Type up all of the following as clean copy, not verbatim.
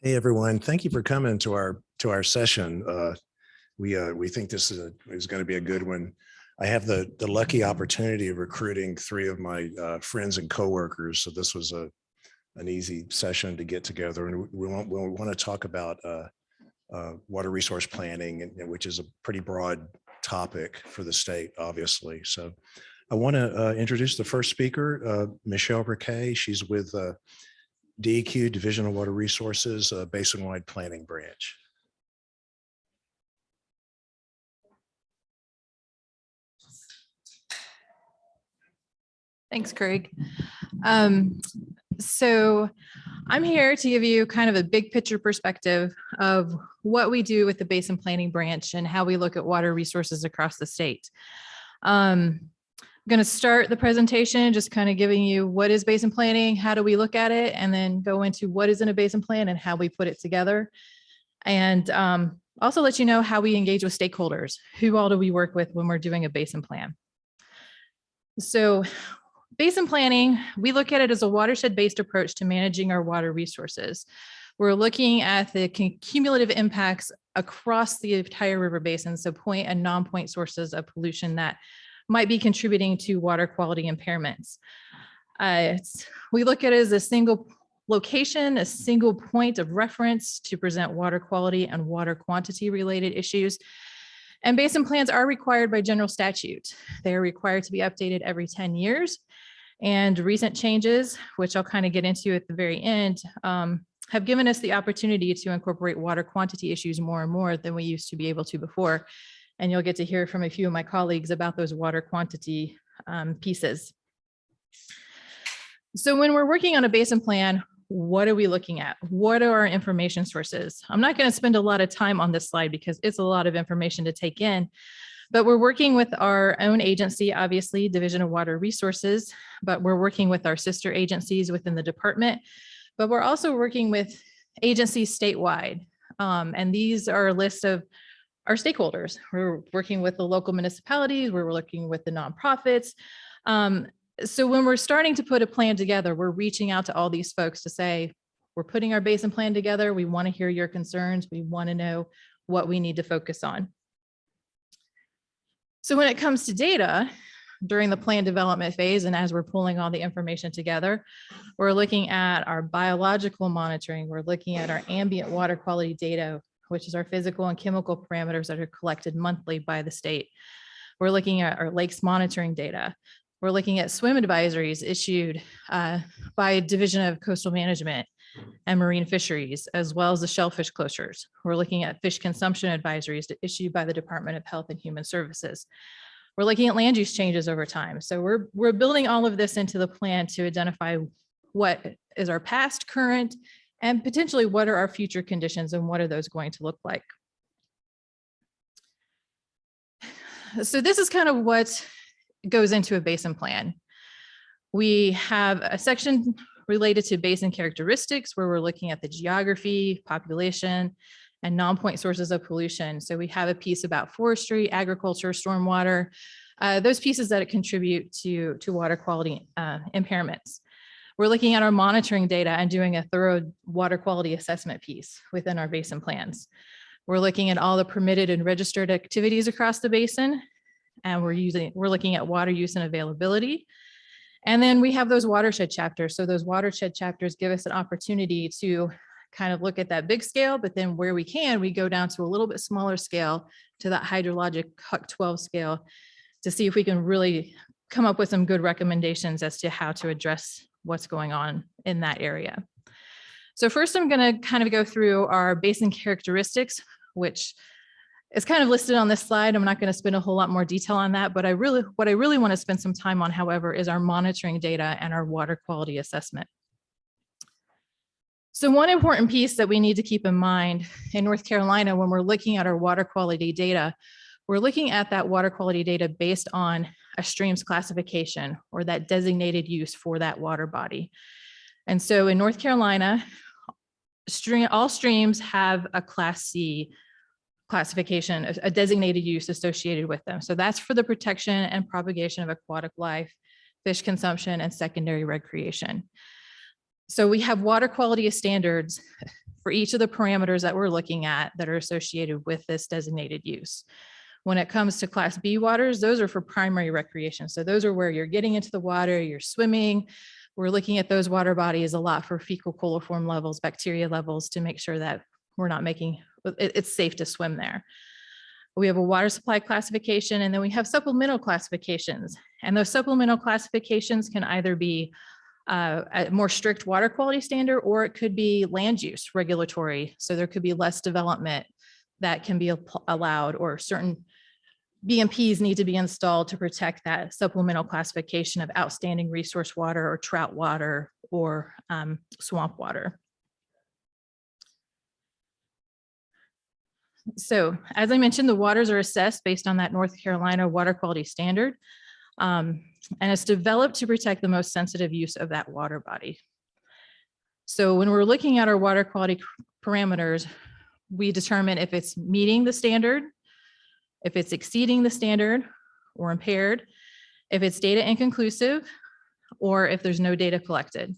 Hey everyone, thank you for coming to our session. We think this is going to be a good one. I have the lucky opportunity of recruiting three of my friends and coworkers, so this was an easy session to get together, and we want to talk about water resource planning, which is a pretty broad topic for the state, obviously. So I want to introduce the first speaker, Michelle Raquet. She's with DEQ, Division of Water Resources, Basinwide Planning Branch. Thanks, Craig. So I'm here to give you kind of a big picture perspective of what we do with the Basin Planning Branch and how we look at water resources across the state. I'm going to start the presentation just kind of giving you what is basin planning, how do we look at it, and then go into what is in a basin plan and how we put it together. And also let you know how we engage with stakeholders. Who all do we work with when we're doing a basin plan? So basin planning, we look at it as a watershed-based approach to managing our water resources. We're looking at the cumulative impacts across the entire river basin, so point and non-point sources of pollution that might be contributing to water quality impairments. We look at it as a single location, a single point of reference to present water quality and water quantity related issues. And basin plans are required by general statute. They are required to be updated every 10 years. And recent changes, which I'll kind of get into at the very end, have given us the opportunity to incorporate water quantity issues more and more than we used to be able to before. And you'll get to hear from a few of my colleagues about those water quantity pieces. So when we're working on a basin plan, what are we looking at? What are our information sources? I'm not going to spend a lot of time on this slide because it's a lot of information to take in, but we're working with our own agency, obviously, Division of Water Resources, but we're working with our sister agencies within the department, but we're also working with agencies statewide. And these are a list of our stakeholders. We're working with the local municipalities, we're working with the nonprofits. So when we're starting to put a plan together, we're reaching out to all these folks to say, we're putting our basin plan together. We want to hear your concerns. We want to know what we need to focus on. So when it comes to data during the plan development phase, and as we're pulling all the information together, we're looking at our biological monitoring. We're looking at our ambient water quality data, which is our physical and chemical parameters that are collected monthly by the state. We're looking at our lakes monitoring data. We're looking at swim advisories issued by Division of Coastal Management and Marine Fisheries, as well as the shellfish closures. We're looking at fish consumption advisories issued by the Department of Health and Human Services. We're looking at land use changes over time. So we're building all of this into the plan to identify what is our past, current, and potentially what are our future conditions and what are those going to look like. So this is kind of what goes into a basin plan. We have a section related to basin characteristics where we're looking at the geography, population, and non-point sources of pollution. So we have a piece about forestry, agriculture, stormwater, those pieces that contribute to water quality impairments. We're looking at our monitoring data and doing a thorough water quality assessment piece within our basin plans. We're looking at all the permitted and registered activities across the basin, and we're looking at water use and availability. And then we have those watershed chapters. So those watershed chapters give us an opportunity to kind of look at that big scale, but then where we can, we go down to a little bit smaller scale to that hydrologic Huck 12 scale to see if we can really come up with some good recommendations as to how to address what's going on in that area. So first I'm going to kind of go through our basin characteristics, which is kind of listed on this slide. I'm not going to spend a whole lot more detail on that, but what I really want to spend some time on, however, is our monitoring data and our water quality assessment. So one important piece that we need to keep in mind in North Carolina when we're looking at our water quality data, we're looking at that water quality data based on a stream's classification or that designated use for that water body. And so in North Carolina, all streams have a Class C classification, a designated use associated with them. So that's for the protection and propagation of aquatic life, fish consumption, and secondary recreation. So we have water quality standards for each of the parameters that we're looking at that are associated with this designated use. When it comes to Class B waters, those are for primary recreation. So those are where you're getting into the water, you're swimming. We're looking at those water bodies a lot for fecal coliform levels, bacteria levels, to make sure that we're not making, it's safe to swim there. We have a water supply classification, and then we have supplemental classifications. And those supplemental classifications can either be a more strict water quality standard, or it could be land use regulatory. So there could be less development that can be allowed, or certain BMPs need to be installed to protect that supplemental classification of outstanding resource water or trout water or swamp water. So as I mentioned, the waters are assessed based on that North Carolina water quality standard. And it's developed to protect the most sensitive use of that water body. So when we're looking at our water quality parameters, we determine if it's meeting the standard, if it's exceeding the standard or impaired, if it's data inconclusive, or if there's no data collected.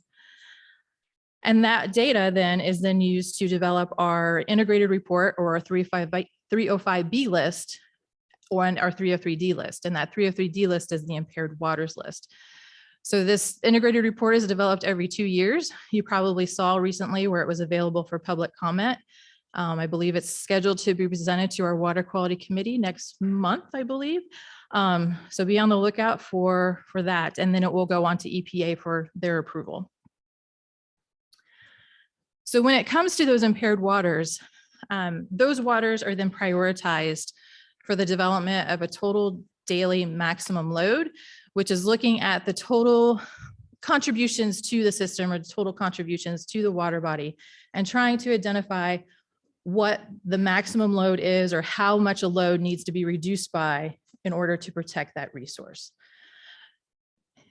And that data then is then used to develop our integrated report, or our 305B list, or our 303D list. And that 303D list is the impaired waters list. So this integrated report is developed every 2 years. You probably saw recently where it was available for public comment. I believe it's scheduled to be presented to our Water Quality Committee next month, I believe. So be on the lookout for that. And then it will go on to EPA for their approval. So when it comes to those impaired waters, those waters are then prioritized for the development of a total daily maximum load, which is looking at the total contributions to the system, or total contributions to the water body, and trying to identify what the maximum load is, or how much a load needs to be reduced by in order to protect that resource.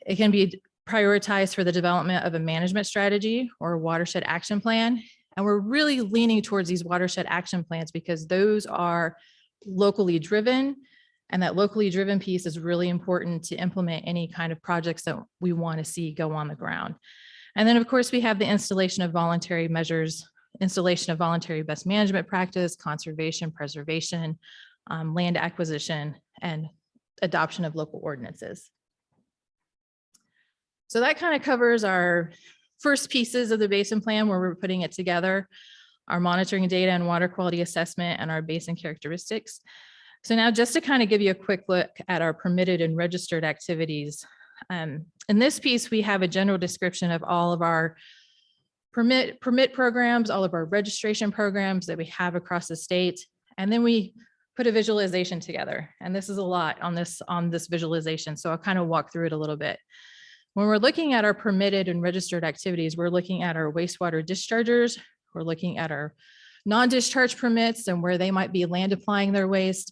It can be prioritized for the development of a management strategy or a watershed action plan. And we're really leaning towards these watershed action plans because those are locally driven, and that locally driven piece is really important to implement any kind of projects that we want to see go on the ground. And then of course we have the installation of voluntary measures, installation of voluntary best management practice, conservation, preservation, land acquisition, and adoption of local ordinances. So that kind of covers our first pieces of the basin plan, where we're putting it together, our monitoring data and water quality assessment, and our basin characteristics. So now just to kind of give you a quick look at our permitted and registered activities. In this piece, we have a general description of all of our permit programs, all of our registration programs that we have across the state. And then we put a visualization together. And this is a lot on this visualization. So I'll kind of walk through it a little bit. When we're looking at our permitted and registered activities, we're looking at our wastewater dischargers. We're looking at our non-discharge permits and where they might be land applying their waste.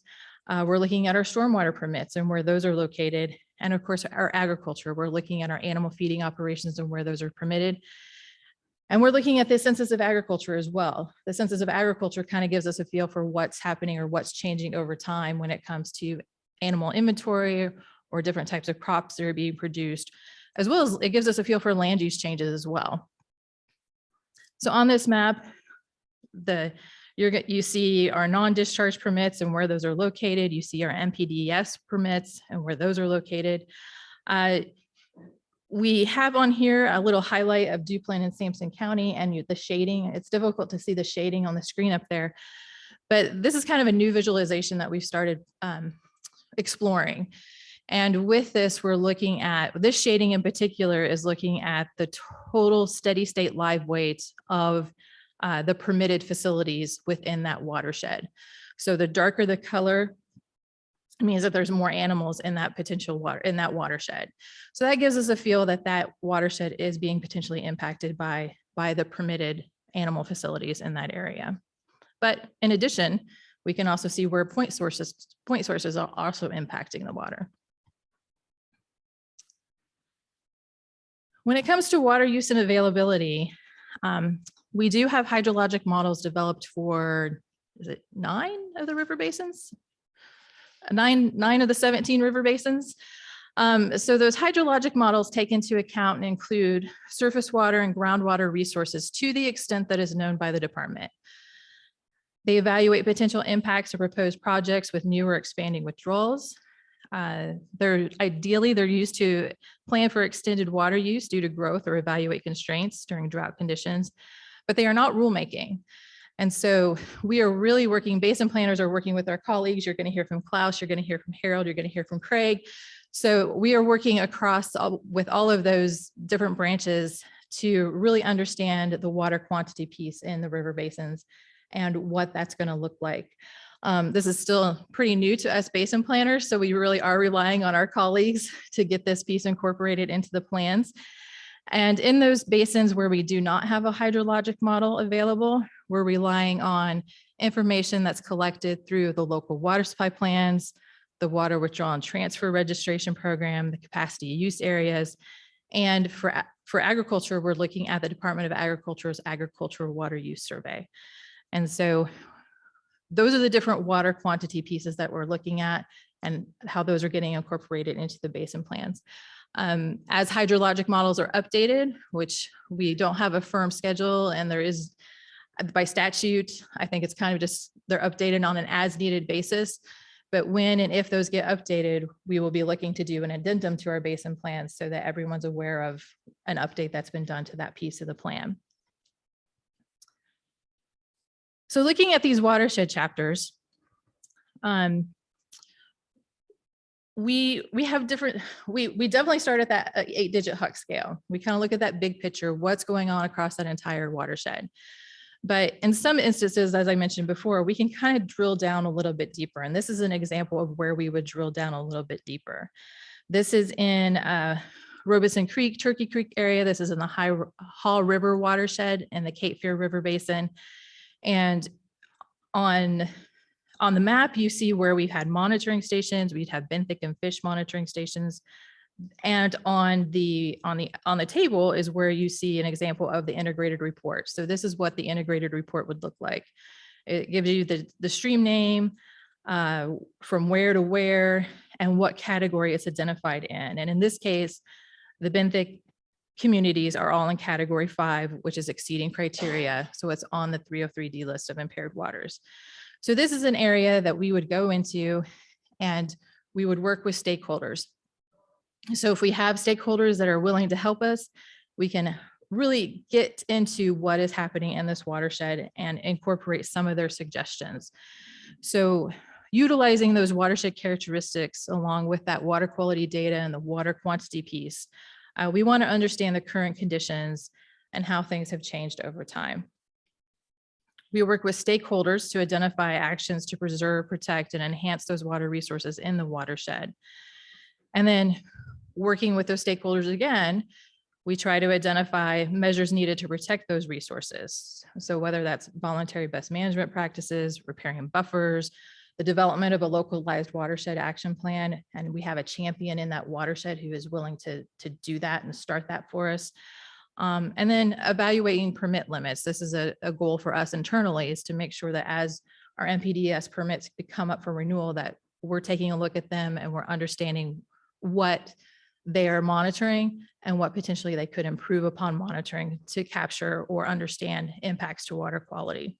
We're looking at our stormwater permits and where those are located. And of course, our agriculture, we're looking at our animal feeding operations and where those are permitted. And we're looking at the Census of Agriculture as well. The Census of Agriculture kind of gives us a feel for what's happening or what's changing over time when it comes to animal inventory or different types of crops that are being produced, as well as it gives us a feel for land use changes as well. So on this map, you see our non-discharge permits and where those are located. You see our NPDES permits and where those are located. We have on here a little highlight of Duplin and Sampson County and the shading. It's difficult to see the shading on the screen up there, but this is kind of a new visualization that we've started exploring. And with this, we're looking at, this shading in particular is looking at the total steady state live weight of the permitted facilities within that watershed. So the darker the color means that there's more animals in that potential water, in that watershed. So that gives us a feel that that watershed is being potentially impacted by the permitted animal facilities in that area. But in addition, we can also see where point sources are also impacting the water. When it comes to water use and availability, we do have hydrologic models developed for, is it 9 of the river basins? Nine of the 17 river basins. So those hydrologic models take into account and include surface water and groundwater resources to the extent that is known by the department. They evaluate potential impacts of proposed projects with new or expanding withdrawals. They're used to plan for extended water use due to growth or evaluate constraints during drought conditions, but they are not rulemaking. And so we are really working, basin planners are working with our colleagues. You're going to hear from Klaus, you're going to hear from Harold, you're going to hear from Craig. So we are working across with all of those different branches to really understand the water quantity piece in the river basins and what that's going to look like. This is still pretty new to us basin planners, so we really are relying on our colleagues to get this piece incorporated into the plans. And in those basins where we do not have a hydrologic model available, we're relying on information that's collected through the local water supply plans, the water withdrawal and transfer registration program, the capacity use areas. And for agriculture, we're looking at the Department of Agriculture's Agricultural Water Use Survey. And so those are the different water quantity pieces that we're looking at and how those are getting incorporated into the basin plans. As hydrologic models are updated, which we don't have a firm schedule, and there is by statute, I think it's kind of just they're updated on an as needed basis. But when and if those get updated, we will be looking to do an addendum to our basin plans so that everyone's aware of an update that's been done to that piece of the plan. So looking at these watershed chapters, we have different, we definitely start at that 8-digit Huck scale. We kind of look at that big picture, what's going on across that entire watershed. But in some instances, as I mentioned before, we can kind of drill down a little bit deeper. And this is an example of where we would drill down a little bit deeper. This is in Robeson Creek, Turkey Creek area. This is in the Haw River watershed in the Cape Fear River Basin. And on the map, you see where we've had monitoring stations. We'd have benthic and fish monitoring stations. And on the table is where you see an example of the integrated report. So this is what the integrated report would look like. It gives you the stream name, from where to where, and what category it's identified in. And in this case, the benthic communities are all in category 5, which is exceeding criteria. So it's on the 303D list of impaired waters. So this is an area that we would go into and we would work with stakeholders. So if we have stakeholders that are willing to help us, we can really get into what is happening in this watershed and incorporate some of their suggestions. So utilizing those watershed characteristics along with that water quality data and the water quantity piece, we want to understand the current conditions and how things have changed over time. We work with stakeholders to identify actions to preserve, protect, and enhance those water resources in the watershed. And then working with those stakeholders again, we try to identify measures needed to protect those resources. So whether that's voluntary best management practices, repairing buffers, the development of a localized watershed action plan, and we have a champion in that watershed who is willing to do that and start that for us. And then evaluating permit limits. This is a goal for us internally, is to make sure that as our NPDES permits come up for renewal, that we're taking a look at them and we're understanding what they are monitoring and what potentially they could improve upon monitoring to capture or understand impacts to water quality.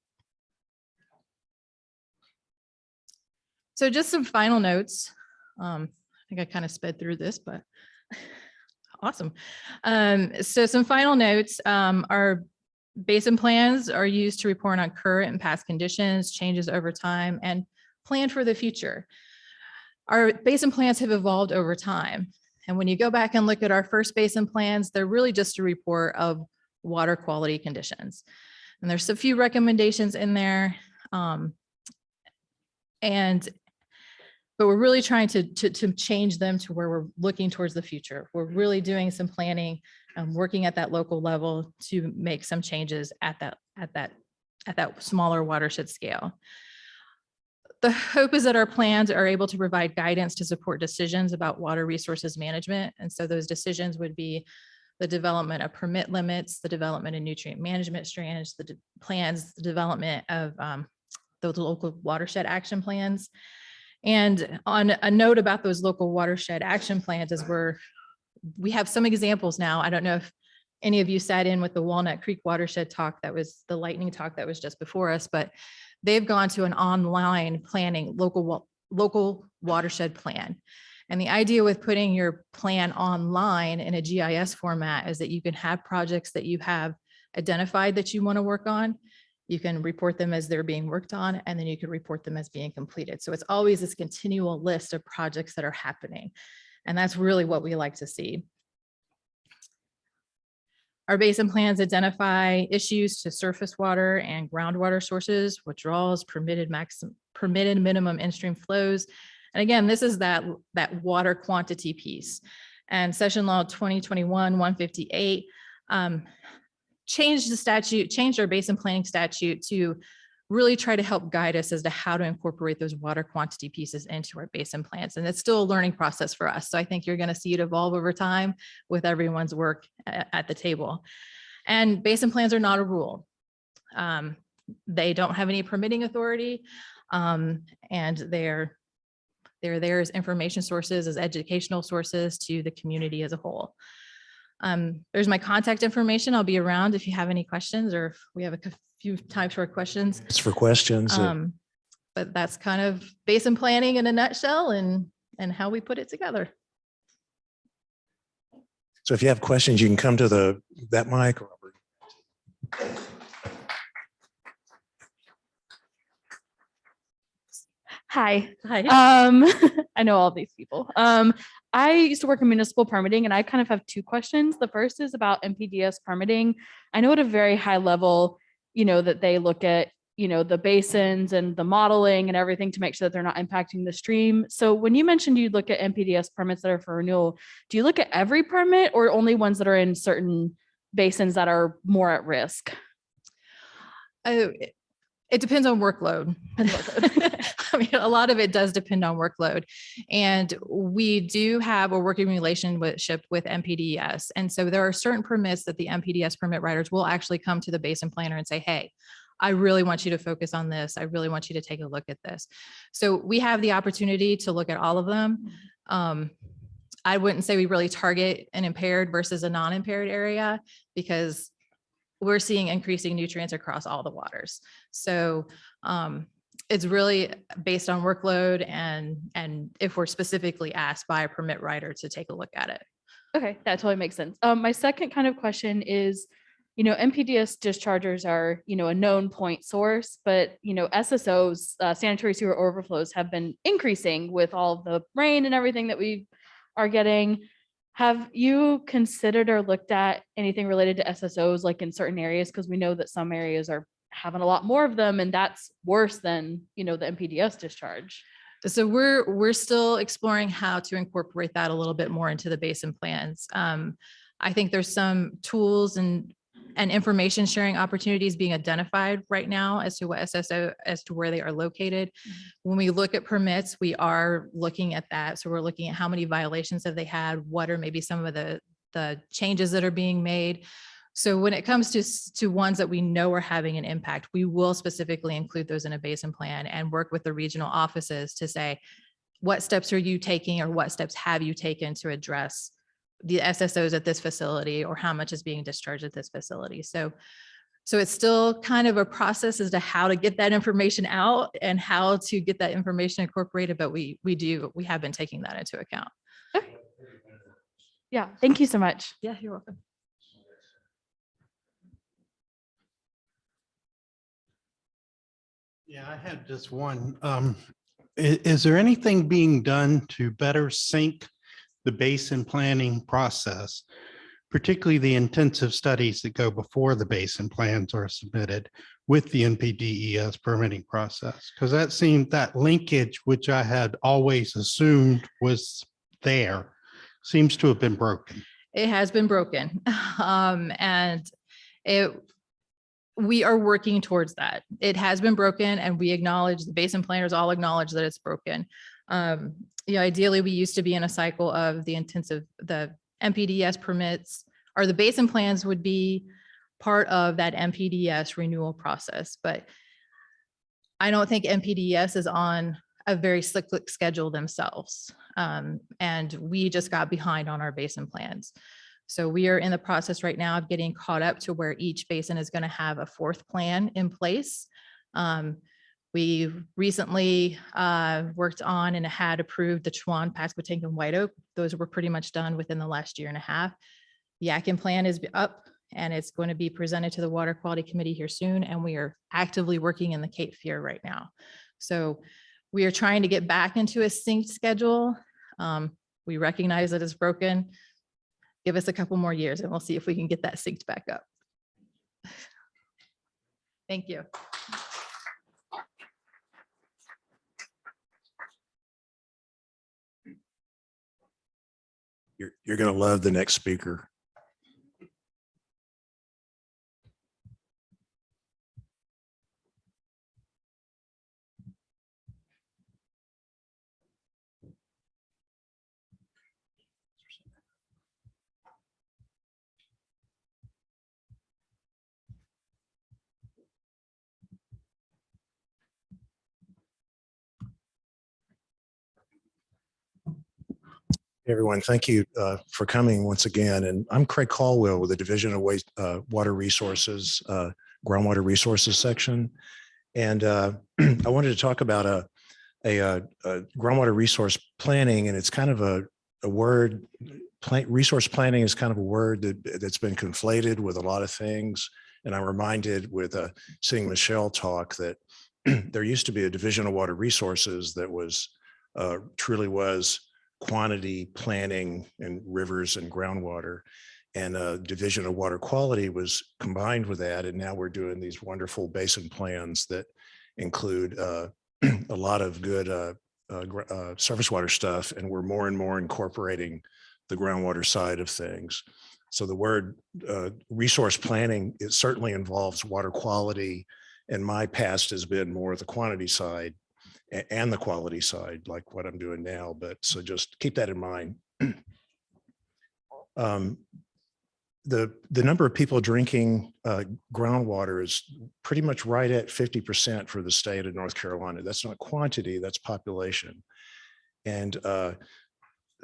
So just some final notes. I think I kind of sped through this, but awesome. So some final notes. Our basin plans are used to report on current and past conditions, changes over time, and plan for the future. Our basin plans have evolved over time. And when you go back and look at our first basin plans, they're really just a report of water quality conditions. And there's a few recommendations in there. But we're really trying to change them to where we're looking towards the future. We're really doing some planning and working at that local level to make some changes at that smaller watershed scale. The hope is that our plans are able to provide guidance to support decisions about water resources management. And so those decisions would be the development of permit limits, the development of nutrient management strands, the plans, the development of those local watershed action plans. And on a note about those local watershed action plans is we have some examples now. I don't know if any of you sat in with the Walnut Creek watershed talk, that was the lightning talk that was just before us, but they've gone to an online planning local watershed plan. And the idea with putting your plan online in a GIS format is that you can have projects that you have identified that you want to work on. You can report them as they're being worked on, and then you can report them as being completed. So it's always this continual list of projects that are happening. And that's really what we like to see. Our basin plans identify issues to surface water and groundwater sources, withdrawals, permitted minimum in-stream flows. And again, this is that water quantity piece. And Session Law 2021-158 changed our basin planning statute to really try to help guide us as to how to incorporate those water quantity pieces into our basin plans. And it's still a learning process for us. So I think you're going to see it evolve over time with everyone's work at the table. And basin plans are not a rule. They don't have any permitting authority, and they're there as information sources, as educational sources to the community as a whole. There's my contact information. I'll be around if you have any questions, or if we have a few times for questions. It's for questions. But that's kind of basin planning in a nutshell, and how we put it together. So if you have questions, you can come to that mic. Hi. Hi. I know all these people. I used to work in municipal permitting, and I kind of have two questions. The first is about NPDES permitting. I know at a very high level, that they look at, the basins and the modeling and everything to make sure that they're not impacting the stream. So when you mentioned you look at NPDES permits that are for renewal, do you look at every permit or only ones that are in certain basins that are more at risk? It depends on workload. I mean, a lot of it does depend on workload. And we do have a working relationship with NPDES. And so there are certain permits that the NPDES permit writers will actually come to the basin planner and say, hey, I really want you to focus on this. I really want you to take a look at this. So we have the opportunity to look at all of them. I wouldn't say we really target an impaired versus a non-impaired area, because we're seeing increasing nutrients across all the waters. So it's really based on workload and if we're specifically asked by a permit writer to take a look at it. Okay, that totally makes sense. My second kind of question is, NPDES dischargers are, a known point source, but, SSOs, sanitary sewer overflows, have been increasing with all the rain and everything that we are getting. Have you considered or looked at anything related to SSOs, like in certain areas? Because we know that some areas are having a lot more of them, and that's worse than, the NPDES discharge. So we're still exploring how to incorporate that a little bit more into the basin plans. I think there's some tools and information sharing opportunities being identified right now as to what SSO, as to where they are located. When we look at permits, we are looking at that. So we're looking at how many violations have they had, what are maybe some of the changes that are being made. So when it comes to ones that we know are having an impact, we will specifically include those in a basin plan and work with the regional offices to say, what steps are you taking, or what steps have you taken to address the SSOs at this facility, or how much is being discharged at this facility. So it's still kind of a process as to how to get that information out and how to get that information incorporated, but we have been taking that into account. Okay. Yeah, thank you so much. Yeah, you're welcome. Yeah, I had just one. Is there anything being done to better sync the basin planning process, particularly the intensive studies that go before the basin plans are submitted, with the NPDES permitting process? Because that seemed, that linkage, which I had always assumed was there, seems to have been broken. It has been broken. We are working towards that. It has been broken, and we acknowledge, the basin planners all acknowledge that it's broken. Ideally, we used to be in a cycle of the NPDES permits, or the basin plans would be part of that NPDES renewal process. But I don't think NPDES is on a very cyclic schedule themselves. And we just got behind on our basin plans. So we are in the process right now of getting caught up to where each basin is going to have a fourth plan in place. We recently worked on and had approved the Chuan, Pasquotank, and White Oak. Those were pretty much done within the last year and a half. The Yakin plan is up and it's going to be presented to the Water Quality Committee here soon. And we are actively working in the Cape Fear right now. So we are trying to get back into a synced schedule. We recognize that it's broken. Give us a couple more years and we'll see if we can get that synced back up. Thank you. You're going to love the next speaker. Hey, everyone, thank you for coming once again. And I'm Craig Caldwell with the Division of Water Resources, Groundwater Resources section. And I wanted to talk about a groundwater resource planning, and it's kind of a word. Resource planning is kind of a word that's been conflated with a lot of things. And I'm reminded with seeing Michelle talk that there used to be a Division of Water Resources that was truly was quantity planning and rivers and groundwater, and Division of Water Quality was combined with that. And now we're doing these wonderful basin plans that include a lot of good surface water stuff. And we're more and more incorporating the groundwater side of things. So the word resource planning, it certainly involves water quality. And my past has been more the quantity side and the quality side, like what I'm doing now. But so just keep that in mind. The number of people drinking groundwater is pretty much right at 50% for the state of North Carolina. That's not quantity, that's population. And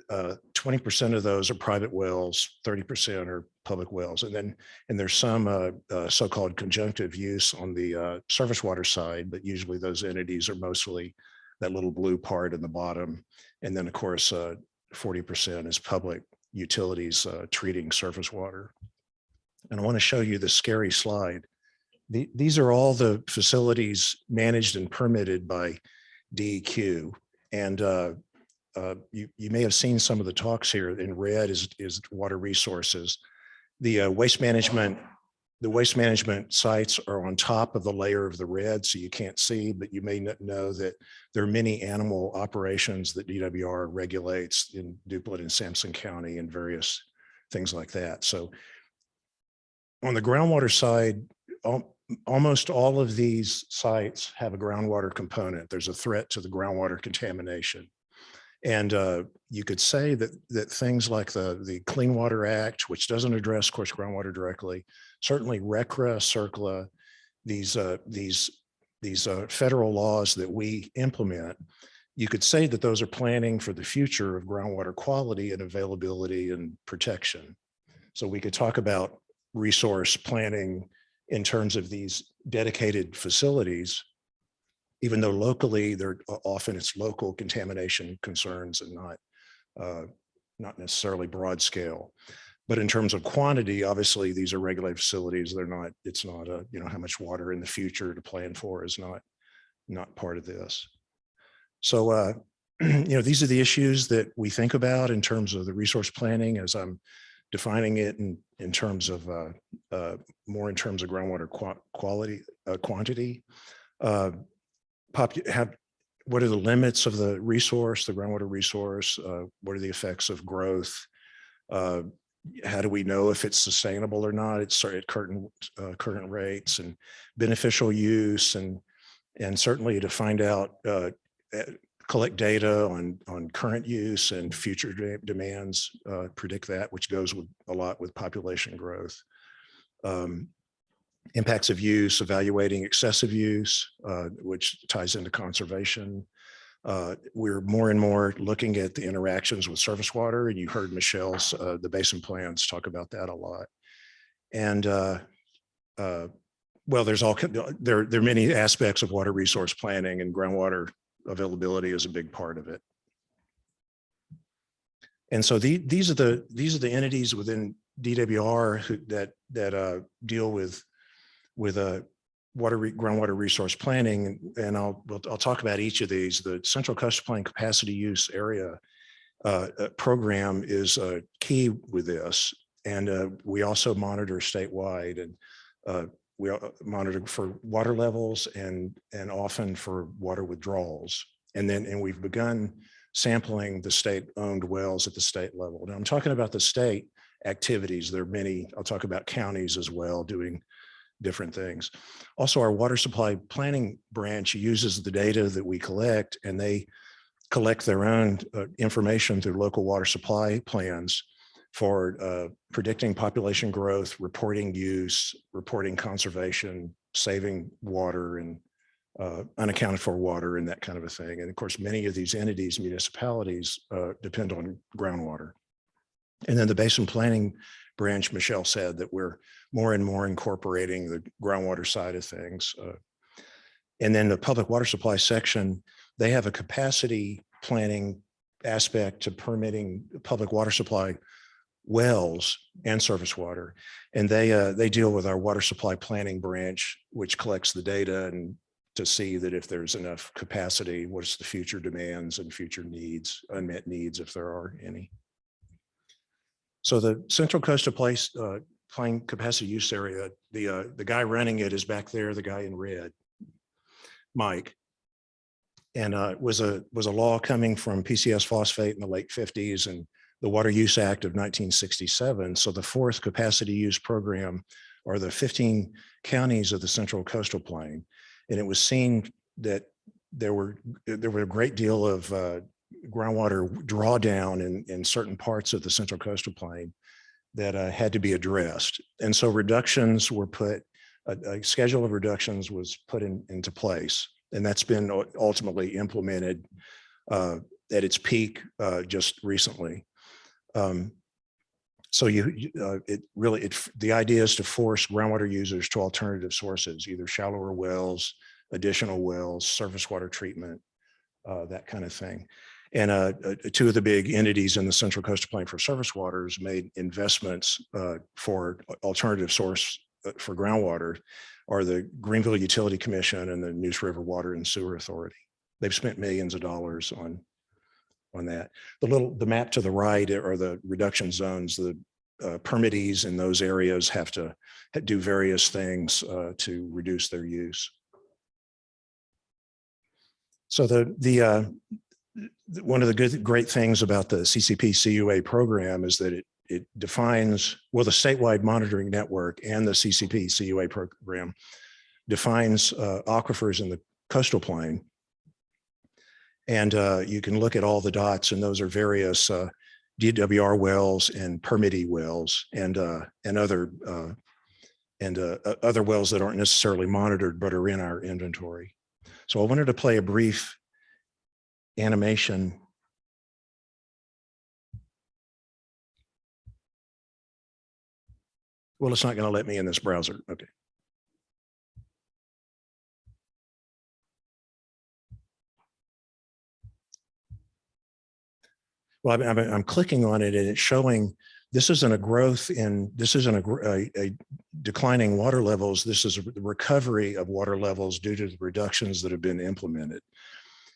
20% of those are private wells, 30% are public wells. And there's some so-called conjunctive use on the surface water side, but usually those entities are mostly that little blue part in the bottom. And then of course, 40% is public utilities treating surface water. And I want to show you the scary slide. These are all the facilities managed and permitted by DEQ. And you may have seen some of the talks here. In red is water resources. The waste management sites are on top of the layer of the red, so you can't see, but you may not know that there are many animal operations that DWR regulates in Duplin and Sampson County and various things like that. So on the groundwater side, almost all of these sites have a groundwater component. There's a threat to the groundwater contamination. And you could say that things like the Clean Water Act, which doesn't address, of course, groundwater directly, certainly RCRA, CERCLA, these federal laws that we implement, you could say that those are planning for the future of groundwater quality and availability and protection. So we could talk about resource planning in terms of these dedicated facilities, even though locally often it's local contamination concerns and not necessarily broad scale. But in terms of quantity, obviously these are regulated facilities. It's not how much water in the future to plan for is not part of this. So these are the issues that we think about in terms of the resource planning as I'm defining it in terms of more in terms of groundwater quality, quantity. What are the limits of the resource, the groundwater resource? What are the effects of growth? How do we know if it's sustainable or not? It's at current rates, and beneficial use, and certainly to find out, collect data on current use and future demands, predict that, which goes with a lot with population growth. Impacts of use, evaluating excessive use, which ties into conservation, We're more and more looking at the interactions with surface water, and you heard Michelle's, the basin plans talk about that a lot. And well, there are many aspects of water resource planning, and groundwater availability is a big part of it. And so these are the entities within DWR that deal with groundwater resource planning, and I'll talk about each of these. The Central Coastal Plain Capacity Use Area program is key with this, and we also monitor statewide, and we monitor for water levels and often for water withdrawals, and we've begun sampling the state-owned wells at the state level. Now I'm talking about the state activities. There are many. I'll talk about counties as well doing different things. Also, our water supply planning branch uses the data that we collect, and they collect their own information through local water supply plans for predicting population growth, reporting use, reporting conservation, saving water and unaccounted for water and that kind of a thing. And of course, many of these entities, municipalities, depend on groundwater. And then the basin planning branch, Michelle said that we're more and more incorporating the groundwater side of things. And then the public water supply section, they have a capacity planning aspect to permitting public water supply wells and surface water. And they deal with our water supply planning branch, which collects the data and to see that if there's enough capacity, what's the future demands and future needs, unmet needs, if there are any. So the Central Coastal Plain Capacity Use Area, the guy running it is back there, the guy in red, Mike. And it was a law coming from PCS phosphate in the late 50s and the Water Use Act of 1967. So the fourth capacity use program are the 15 counties of the Central Coastal Plain. And it was seen that there were a great deal of groundwater drawdown in certain parts of the Central Coastal Plain that had to be addressed. And so reductions were put, a schedule of reductions was put into place. And that's been ultimately implemented at its peak just recently. So the idea is to force groundwater users to alternative sources, either shallower wells, additional wells, surface water treatment, that kind of thing. And two of the big entities in the Central Coastal Plain for surface waters made investments for alternative source for groundwater are the Greenville Utility Commission and the Neuse River Water and Sewer Authority. They've spent millions of dollars on that. The map to the right are the reduction zones. The permittees in those areas have to do various things to reduce their use. So one of the great things about the CCP CUA program is that it defines, well, the statewide monitoring network and the CCP CUA program defines aquifers in the coastal plain. And you can look at all the dots, and those are various DWR wells and permittee wells and other wells that aren't necessarily monitored but are in our inventory. So I wanted to play a brief animation. Well, it's not going to let me in this browser. Okay. Well, I'm clicking on it and it's showing this isn't a declining water levels. This is a recovery of water levels due to the reductions that have been implemented.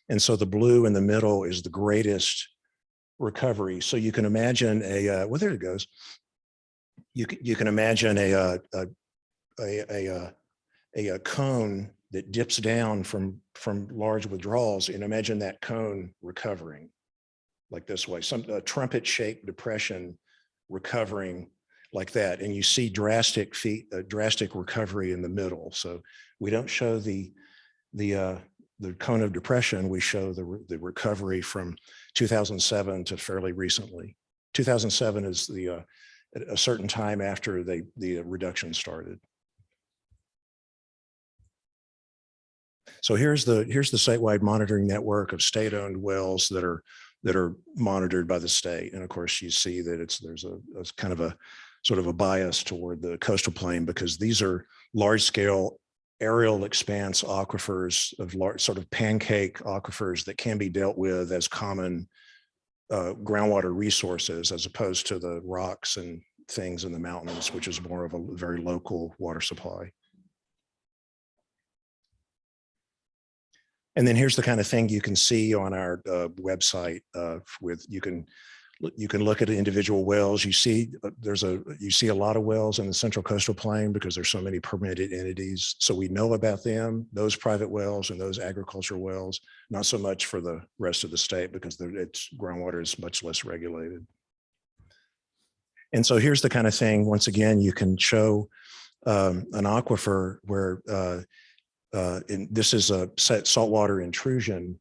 And so the blue in the middle is the greatest recovery. So you can imagine well, there it goes. You can imagine a cone that dips down from large withdrawals, and imagine that cone recovering like this way, some trumpet-shaped depression recovering like that, and you see drastic recovery in the middle. So we don't show the cone of depression. We show the recovery from 2007 to fairly recently. 2007 is a certain time after the reduction started. So here's the statewide monitoring network of state-owned wells that are monitored by the state. And of course, you see that there's a kind of a sort of a bias toward the coastal plain, because these are large-scale aerial expanse aquifers of large, sort of pancake aquifers that can be dealt with as common groundwater resources, as opposed to the rocks and things in the mountains, which is more of a very local water supply. And then here's the kind of thing you can see on our website. You can look at individual wells. You see a lot of wells in the Central Coastal Plain because there's so many permitted entities. So we know about them, those private wells and those agricultural wells. Not so much for the rest of the state because groundwater is much less regulated. And so here's the kind of thing. Once again, you can show an aquifer where. And this is a saltwater intrusion,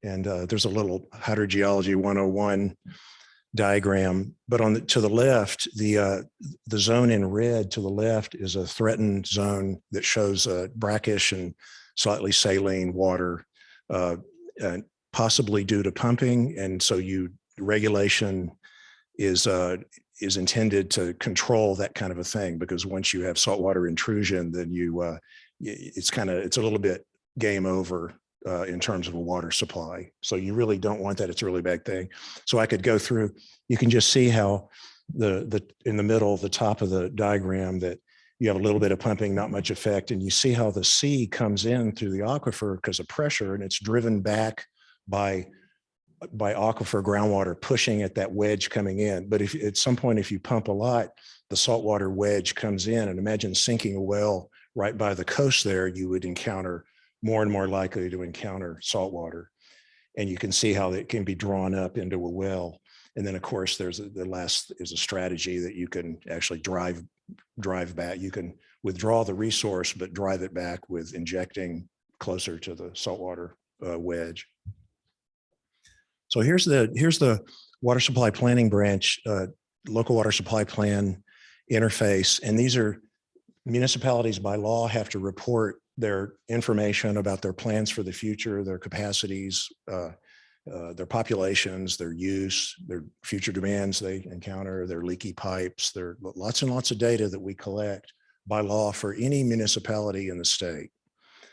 and there's a little hydrogeology 101 diagram. But to the left, the zone in red to the left is a threatened zone that shows brackish and slightly saline water, possibly due to pumping. And so regulation is intended to control that kind of a thing, because once you have saltwater intrusion, then it's a little bit game over in terms of a water supply. So you really don't want that. It's a really bad thing. So I could go through, you can just see how in the middle, the top of the diagram, that you have a little bit of pumping, not much effect. And you see how the sea comes in through the aquifer because of pressure, and it's driven back by aquifer groundwater pushing at that wedge coming in. But if at some point, if you pump a lot, the saltwater wedge comes in, and imagine sinking a well right by the coast there, you would encounter more and more likely to encounter saltwater. And you can see how it can be drawn up into a well. And then of course, the last is a strategy that you can actually drive back. You can withdraw the resource, but drive it back with injecting closer to the saltwater wedge. So here's the water supply planning branch, local water supply plan interface. And these are municipalities by law have to report their information about their plans for the future, their capacities, their populations, their use, their future demands they encounter, their leaky pipes. There are lots and lots of data that we collect by law for any municipality in the state.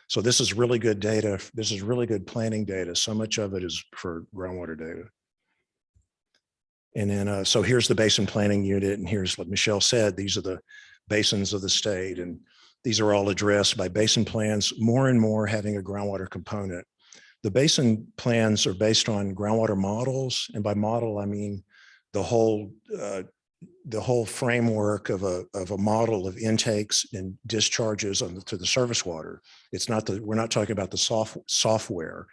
So this is really good data. This is really good planning data. So much of it is for groundwater data. And then, so here's the basin planning unit. And here's what Michelle said, these are the basins of the state. And these are all addressed by basin plans, more and more having a groundwater component. The basin plans are based on groundwater models. And by model, I mean the whole framework of a model of intakes and discharges to the surface water. It's not we're not talking about the software.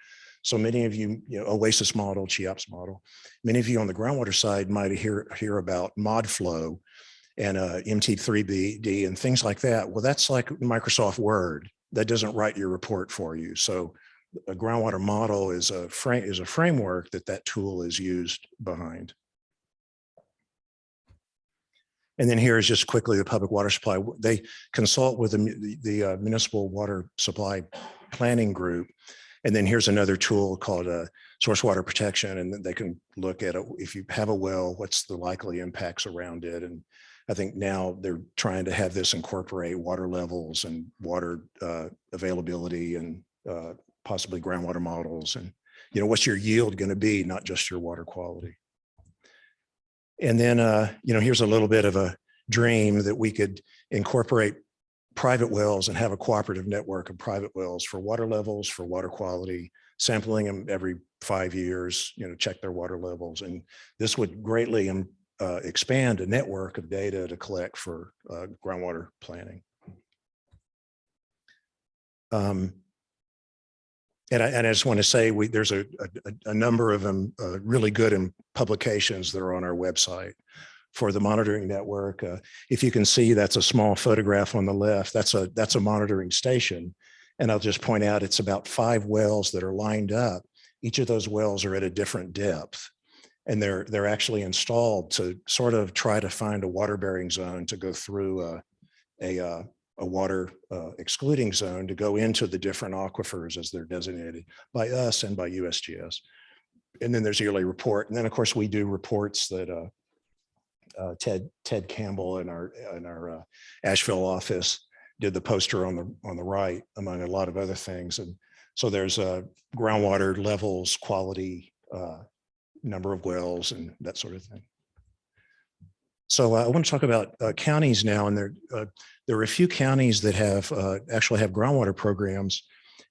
So many of you, OASIS model, CHEOPS model, many of you on the groundwater side might hear about ModFlow and MT3BD and things like that. Well, that's like Microsoft Word. That doesn't write your report for you. So a groundwater model is a framework that tool is used behind. And then here is just quickly the public water supply. They consult with the municipal water supply planning group. And then here's another tool called source water protection. And then they can look at it. If you have a well, what's the likely impacts around it? And I think now they're trying to have this incorporate water levels and water availability and possibly groundwater models. And, what's your yield going to be, not just your water quality. And then, here's a little bit of a dream that we could incorporate private wells and have a cooperative network of private wells for water levels, for water quality, sampling them every 5 years, check their water levels. And this would greatly expand a network of data to collect for groundwater planning. And I just want to say there's a number of them really good in publications that are on our website for the monitoring network. If you can see, that's a small photograph on the left. That's a monitoring station. And I'll just point out it's about 5 wells that are lined up. Each of those wells are at a different depth. And they're actually installed to sort of try to find a water bearing zone to go through a water excluding zone to go into the different aquifers as they're designated by us and by USGS. And then there's a yearly report. And then of course we do reports that Ted Campbell in our Asheville office did the poster on the right, among a lot of other things. And so there's groundwater levels, quality, number of wells, and that sort of thing. So I want to talk about counties now, and there are a few counties that have actually have groundwater programs,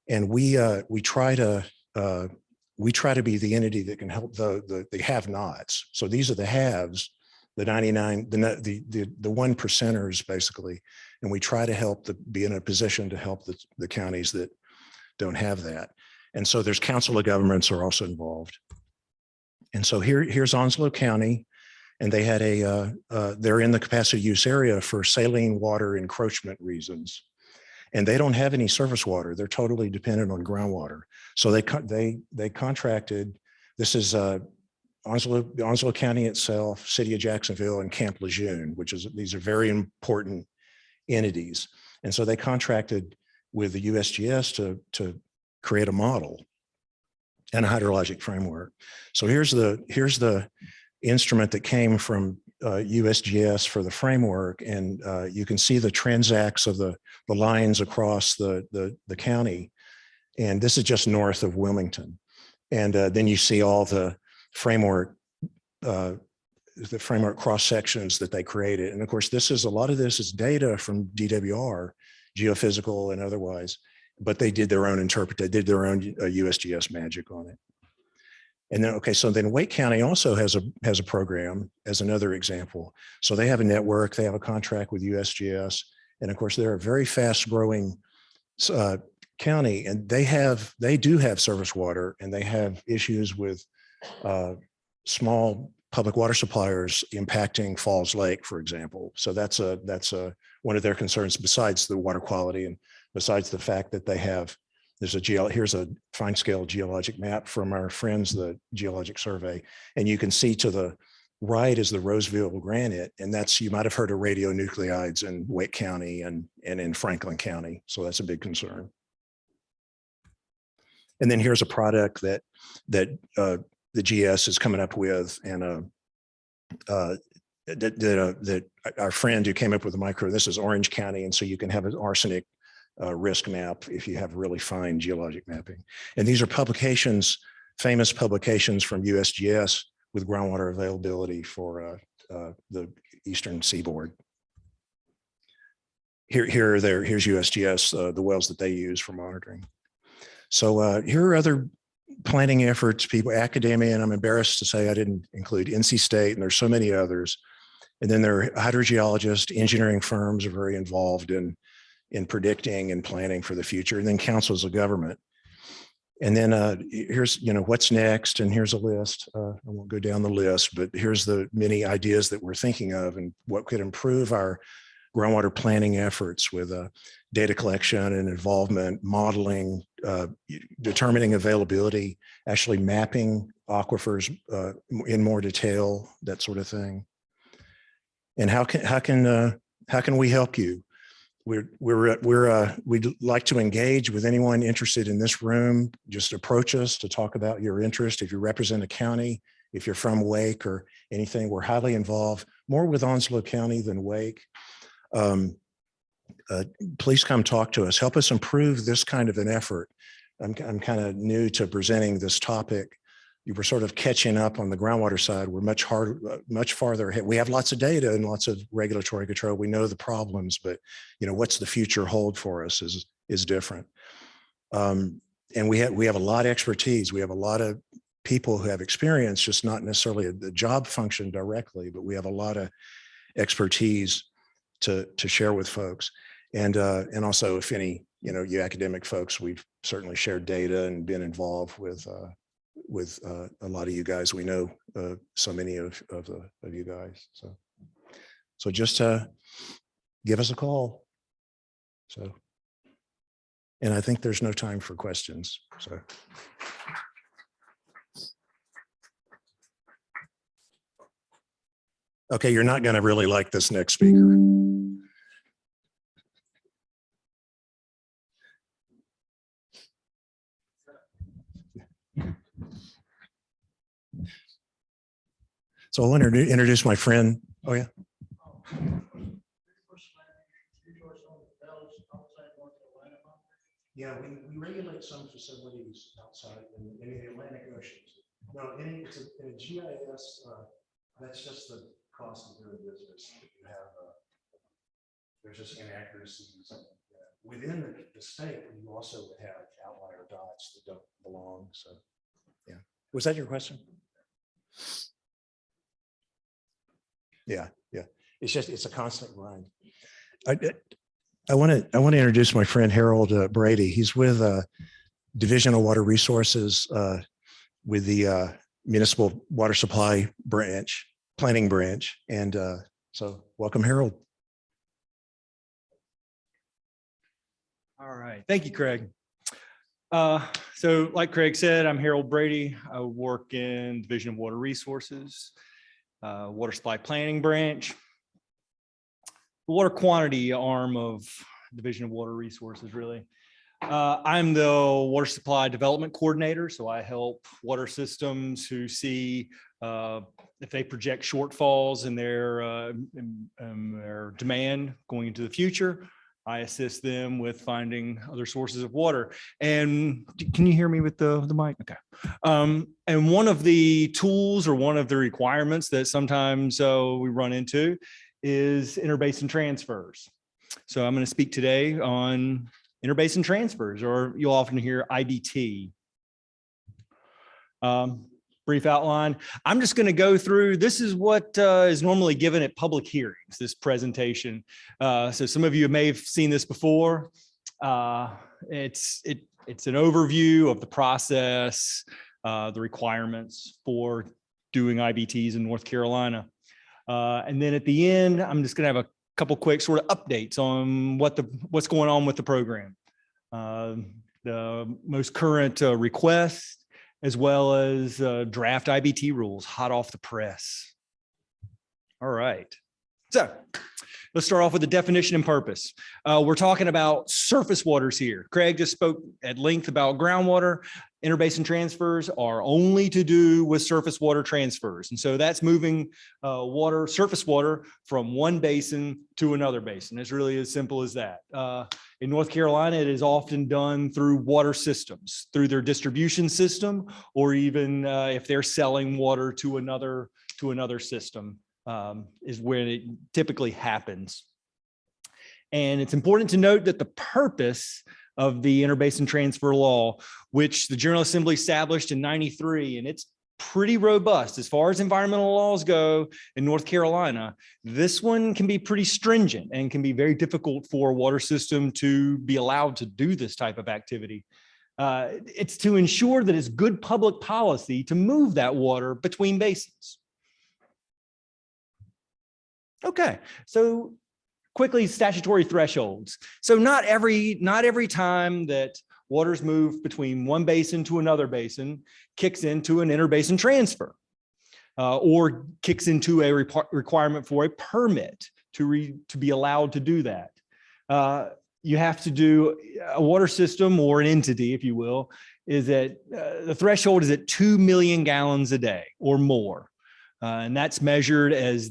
and we try to be the entity that can help the have-nots. So these are the haves, the 99, the 1%ers basically, and we try to be in a position to help the counties that don't have that. And so there's council of governments are also involved. And so here's Onslow County, and they had they're in the capacity use area for saline water encroachment reasons. And they don't have any surface water. They're totally dependent on groundwater. So they contracted, this is Onslow County itself, City of Jacksonville, and Camp Lejeune, these are very important entities. And so they contracted with the USGS to create a model and a hydrologic framework. So here's the instrument that came from USGS for the framework, and you can see the transacts of the lines across the county, and this is just north of Wilmington. And then you see all the framework cross sections that they created. And of course, a lot of this is data from DWR, geophysical and otherwise, but they did their own USGS magic on it. And then, okay, so then Wake County also has a program as another example. So they have a network, they have a contract with USGS, and of course they're a very fast growing county, and they do have surface water, and they have issues with small public water suppliers impacting Falls Lake, for example. So that's one of their concerns, besides the water quality and besides the fact that here's a fine scale geologic map from our friends, the Geologic Survey. And you can see to the right is the Roseville granite. And you might have heard of radionuclides in Wake County and in Franklin County. So that's a big concern. And then here's a product that the GS is coming up with, and that our friend who came up with the micro, this is Orange County. And so you can have an arsenic risk map if you have really fine geologic mapping. And these are publications, famous publications from USGS with groundwater availability for the Eastern Seaboard. Here's USGS, the wells that they use for monitoring. So here are other planning efforts, academia, and I'm embarrassed to say I didn't include NC State, and there's so many others. And then there are hydrogeologists, engineering firms are very involved in predicting and planning for the future, and then councils of government. And then here's, what's next, and here's a list. I won't go down the list, but here's the many ideas that we're thinking of and what could improve our groundwater planning efforts with data collection and involvement, modeling, determining availability, actually mapping aquifers in more detail, that sort of thing. And how can we help you? We'd like to engage with anyone interested in this room. Just approach us to talk about your interest. If you represent a county, if you're from Wake or anything, we're highly involved, more with Onslow County than Wake. Please come talk to us. Help us improve this kind of an effort. I'm kind of new to presenting this topic. You were sort of catching up on the groundwater side. We're much farther ahead. We have lots of data and lots of regulatory control. We know the problems, but what's the future hold for us is different. And we have a lot of expertise. We have a lot of people who have experience, just not necessarily the job function directly, but we have a lot of expertise to share with folks. And also, if any, you academic folks, we've certainly shared data and been involved with a lot of you guys. We know so many of you guys. So just give us a call. So, and I think there's no time for questions. So. Okay, you're not going to really like this next speaker. So I want to introduce my friend. Oh, yeah. Yeah, we regulate some facilities outside in the Atlantic Oceans. No, it's a GIS, that's just the cost of doing business. You have, there's just inaccuracies. Within the state, you also would have outlier dots that don't belong. So, yeah. Was that your question? Yeah. It's a constant grind. I want to introduce my friend Harold Brady. He's with Division of Water Resources with the Municipal Water Supply branch, planning branch. And so welcome, Harold. All right. Thank you, Craig. So like Craig said, I'm Harold Brady. I work in Division of Water Resources, Water Supply Planning Branch, the water quantity arm of Division of Water Resources, really. I'm the Water Supply Development Coordinator, so I help water systems who see if they project shortfalls in their demand going into the future. I assist them with finding other sources of water. And can you hear me with the mic? Okay. And one of the tools or one of the requirements that sometimes we run into is interbasin transfers. So I'm going to speak today on interbasin transfers, or you'll often hear IBT. Brief outline. I'm just going to go through, this is what is normally given at public hearings, this presentation. So some of you may have seen this before. It's an overview of the process, the requirements for doing IBTs in North Carolina. And then at the end, I'm just going to have a couple quick sort of updates on what's going on with the program. The most current request, as well as draft IBT rules, hot off the press. All right. So let's start off with the definition and purpose. We're talking about surface waters here. Craig just spoke at length about groundwater. Interbasin transfers are only to do with surface water transfers. And so that's moving surface water from one basin to another basin. It's really as simple as that. In North Carolina, it is often done through water systems, through their distribution system, or even if they're selling water to another system, is where it typically happens. And it's important to note that the purpose of the Interbasin Transfer Law, which the General Assembly established in '93, and it's pretty robust as far as environmental laws go in North Carolina. This one can be pretty stringent and can be very difficult for a water system to be allowed to do this type of activity. It's to ensure that it's good public policy to move that water between basins. Okay, so quickly, statutory thresholds. So not every time that water's moved between one basin to another basin kicks into an interbasin transfer or kicks into a requirement for a permit to be allowed to do that. You have to do a water system or an entity, if you will, is that the threshold is at 2 million gallons a day or more. And that's measured as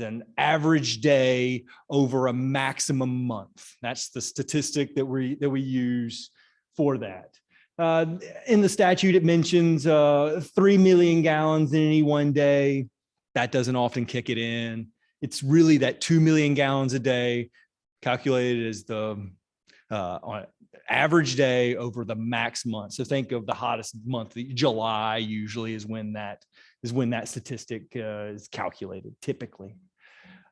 an average day over a maximum month. That's the statistic that we use for that. In the statute, it mentions 3 million gallons in any one day. That doesn't often kick it in. It's really that 2 million gallons a day calculated as the on average day over the max month. So think of the hottest month, July usually is when that statistic is calculated typically.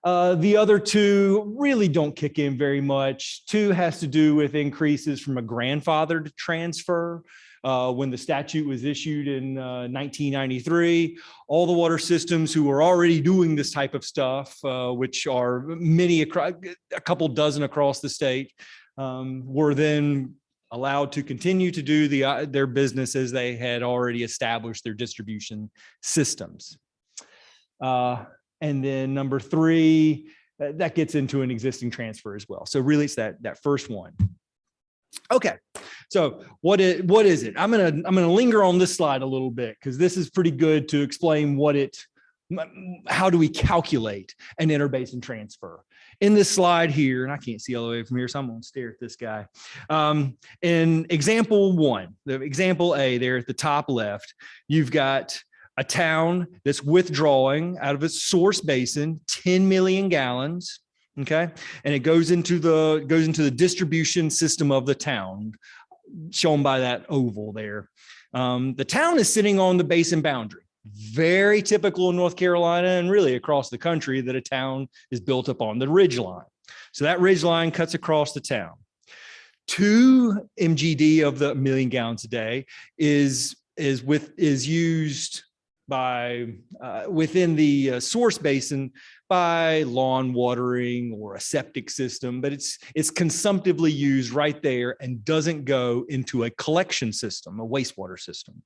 The other two really don't kick in very much. Two has to do with increases from a grandfathered transfer. When the statute was issued in 1993, all the water systems who were already doing this type of stuff, which are many, a couple dozen across the state, were then allowed to continue to do their business as they had already established their distribution systems. And then number three, that gets into an existing transfer as well. So really it's that first one. Okay, so what is it? I'm gonna linger on this slide a little bit because this is pretty good to explain what it how do we calculate an interbasin transfer? In this slide here, and I can't see all the way from here, so I'm going to stare at this guy. In example 1, the example A there at the top left, you've got a town that's withdrawing out of its source basin 10 million gallons. Okay, and it goes into the distribution system of the town, shown by that oval there. The town is sitting on the basin boundary. Very typical in North Carolina and really across the country that a town is built up on the ridge line. So that ridge line cuts across the town. 2 MGD of the million gallons a day is used by within the source basin by lawn watering or a septic system, but it's consumptively used right there and doesn't go into a collection system, a wastewater system.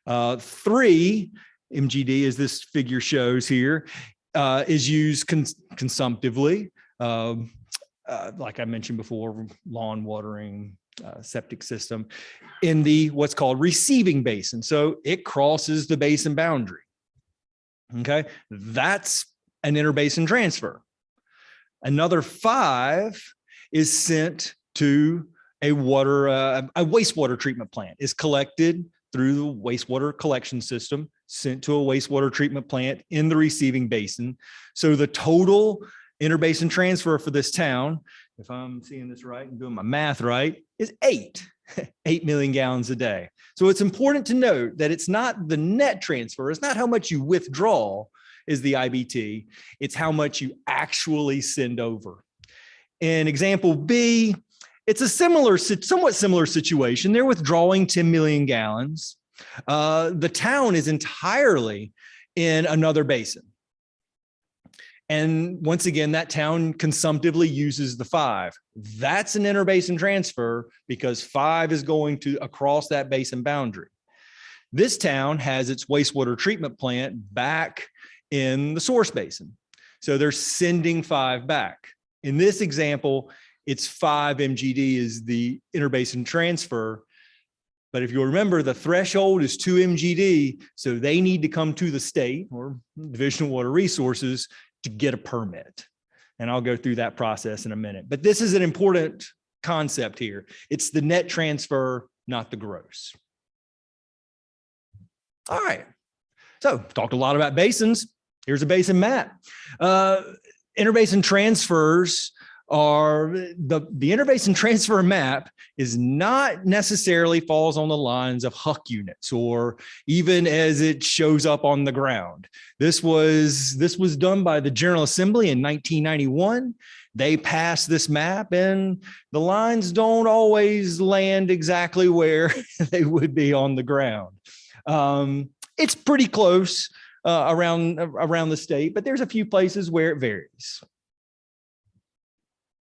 3 MGD, as this figure shows here, is used consumptively, like I mentioned before, lawn watering, septic system, in the what's called receiving basin. So it crosses the basin boundary. Okay, that's an interbasin transfer. Another 5 is sent to a wastewater treatment plant, is collected through the wastewater collection system, sent to a wastewater treatment plant in the receiving basin. So the total interbasin transfer for this town, if I'm seeing this right and doing my math right, is 8 million gallons a day. So it's important to note that it's not the net transfer, it's not how much you withdraw is the IBT, it's how much you actually send over. In example B, it's a somewhat similar situation. They're withdrawing 10 million gallons. The town is entirely in another basin. And once again, that town consumptively uses the 5. That's an interbasin transfer because 5 is going to across that basin boundary. This town has its wastewater treatment plant back in the source basin. So they're sending 5 back. In this example, it's 5 MGD is the interbasin transfer. But if you remember, the threshold is 2 MGD. So they need to come to the state or Division of Water Resources to get a permit. And I'll go through that process in a minute. But this is an important concept here. It's the net transfer, not the gross. All right. So talked a lot about basins. Here's a basin map. Interbasin transfers are the interbasin transfer map is not necessarily falls on the lines of HUC units or even as it shows up on the ground. This was done by the General Assembly in 1991. They passed this map and the lines don't always land exactly where they would be on the ground. It's pretty close around the state, but there's a few places where it varies.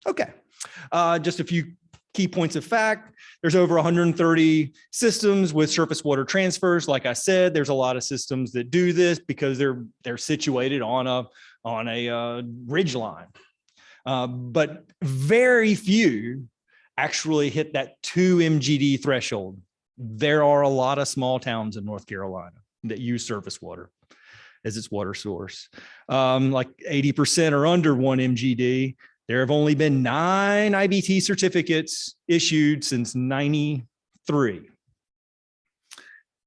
Okay, just a few key points of fact. There's over 130 systems with surface water transfers. Like I said, there's a lot of systems that do this because they're situated on a ridge line. But very few actually hit that 2 MGD threshold. There are a lot of small towns in North Carolina that use surface water as its water source. Like 80% are under 1 MGD. There have only been 9 IBT certificates issued since '93.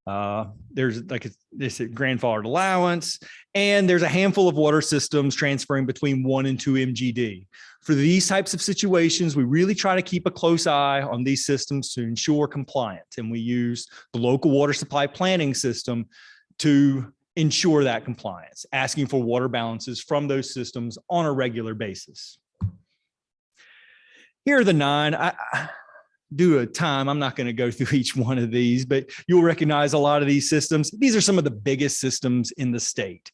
There's like this grandfathered allowance, and there's a handful of water systems transferring between 1 and 2 MGD. For these types of situations, we really try to keep a close eye on these systems to ensure compliance, and we use the local water supply planning system to ensure that compliance, asking for water balances from those systems on a regular basis. Here are the 9. Due to time, I'm not going to go through each one of these, but you'll recognize a lot of these systems. These are some of the biggest systems in the state.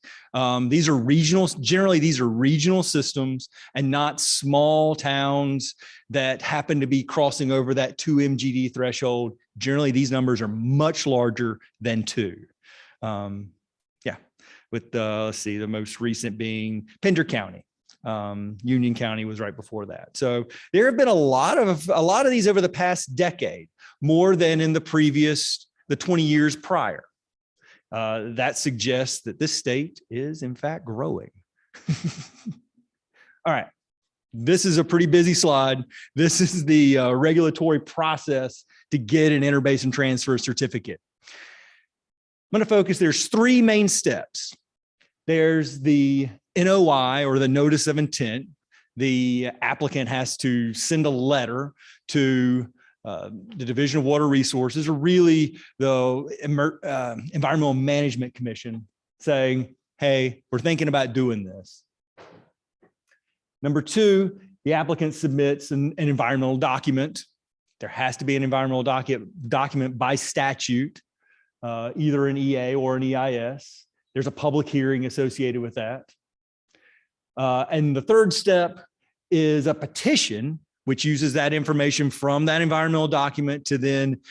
These are regional. Generally, these are regional systems and not small towns that happen to be crossing over that 2 MGD threshold. Generally, these numbers are much larger than 2. Yeah, with let's see, the most recent being Pender County. Union County was right before that. So there have been a lot of these over the past decade, more than in the 20 years prior. That suggests that this state is in fact growing. All right. This is a pretty busy slide. This is the regulatory process to get an interbasin transfer certificate. I'm going to focus, there's three main steps. There's the NOI, or the notice of intent. The applicant has to send a letter to the Division of Water Resources, or really the Environmental Management Commission, saying, hey, we're thinking about doing this. Number two, the applicant submits an environmental document. There has to be an environmental document by statute, either an EA or an EIS. There's a public hearing associated with that. And the third step is a petition, which uses that information from that environmental document to then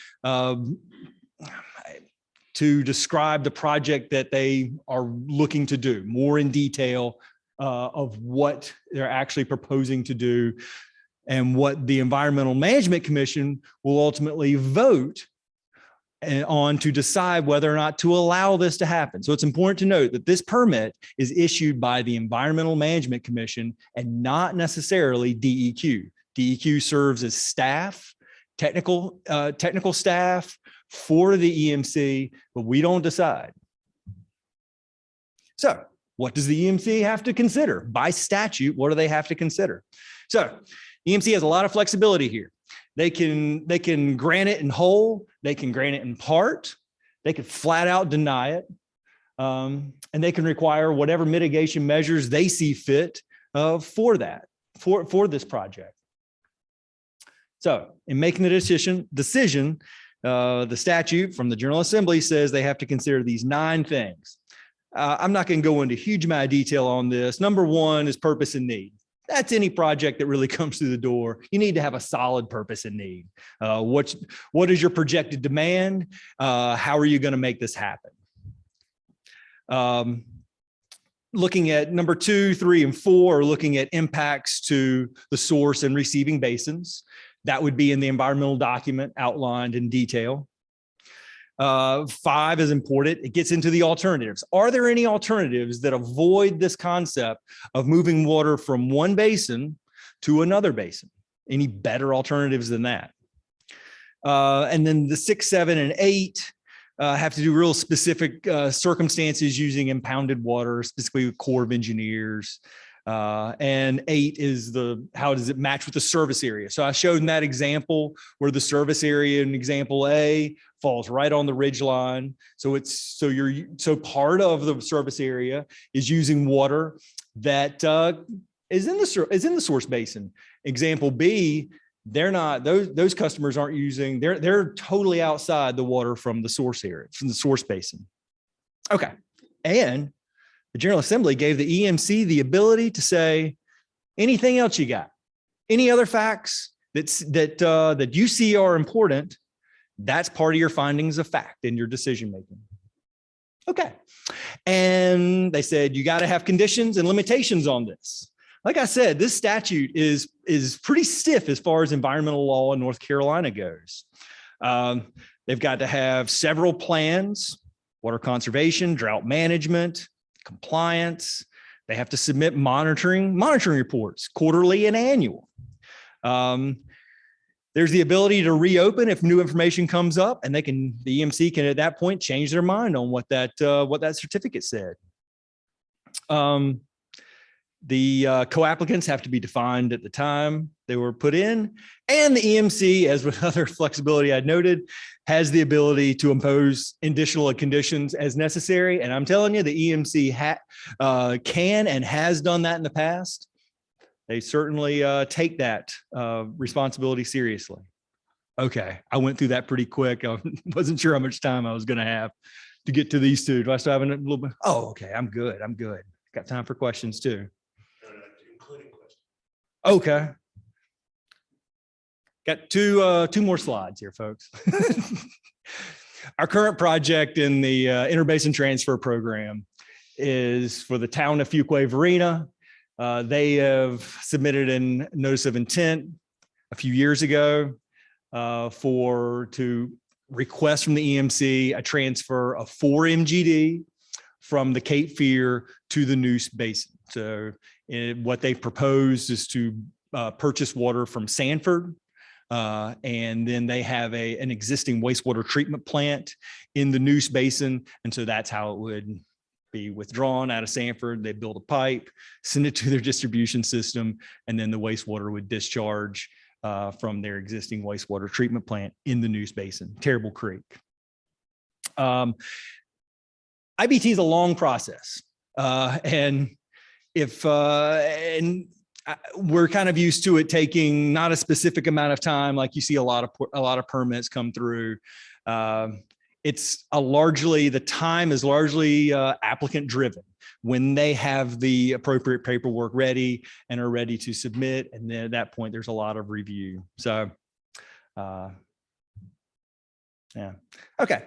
to describe the project that they are looking to do more in detail, of what they're actually proposing to do, and what the Environmental Management Commission will ultimately vote on to decide whether or not to allow this to happen. So it's important to note that this permit is issued by the Environmental Management Commission and not necessarily DEQ. DEQ serves as staff, technical staff for the EMC, but we don't decide. So what does the EMC have to consider? By statute, what do they have to consider? So EMC has a lot of flexibility here. They can grant it in whole, they can grant it in part, they could flat out deny it, and they can require whatever mitigation measures they see fit for this project. So in making the decision, the statute from the General Assembly says they have to consider these 9 things. I'm not going to go into a huge amount of detail on this. Number 1 is purpose and need. That's any project that really comes through the door. You need to have a solid purpose and need. What is your projected demand? How are you going to make this happen? Looking at number 2, 3, and 4, looking at impacts to the source and receiving basins. That would be in the environmental document outlined in detail. 5 is important. It gets into the alternatives. Are there any alternatives that avoid this concept of moving water from one basin to another basin? Any better alternatives than that? And then the 6, 7, and 8 have to do real specific circumstances using impounded water, specifically with Corps of Engineers. And 8 is how does it match with the service area? So I showed in that example where the service area in example A falls right on the ridge line. So part of the service area is using water that is in the source basin. Example B, they're not, those customers aren't using, they're totally outside the water from the source area, from the source basin. Okay. And the General Assembly gave the EMC the ability to say anything else you got, any other facts that you see are important. That's part of your findings of fact in your decision making. Okay. And they said, you got to have conditions and limitations on this. Like I said, this statute is pretty stiff as far as environmental law in North Carolina goes. They've got to have several plans, water conservation, drought management, compliance. They have to submit monitoring reports, quarterly and annual. There's the ability to reopen if new information comes up, and the EMC can at that point change their mind on what that certificate said. The co-applicants have to be defined at the time they were put in, and the EMC, as with other flexibility I noted, has the ability to impose additional conditions as necessary. And I'm telling you, the EMC can and has done that in the past. They certainly take that responsibility seriously. Okay, I went through that pretty quick. I wasn't sure how much time I was going to have to get to these 2. Do I still have a little bit? Oh, okay, I'm good. Got time for questions too. Including questions. Okay. Got two more slides here, folks. Our current project in the Interbasin Transfer Program is for the town of Fuquay-Varina. They have submitted a notice of intent a few years ago to request from the EMC a transfer of 4 MGD from the Cape Fear to the Neuse Basin. So what they proposed is to purchase water from Sanford, and then they have an existing wastewater treatment plant in the Neuse Basin. And so that's how it would be withdrawn out of Sanford. They build a pipe, send it to their distribution system, and then the wastewater would discharge from their existing wastewater treatment plant in the Neuse Basin, Terrible Creek. IBT is a long process, and we're kind of used to it taking not a specific amount of time, like you see a lot of permits come through. The time is largely applicant driven. When they have the appropriate paperwork ready and are ready to submit, and then at that point, there's a lot of review. So, yeah, okay.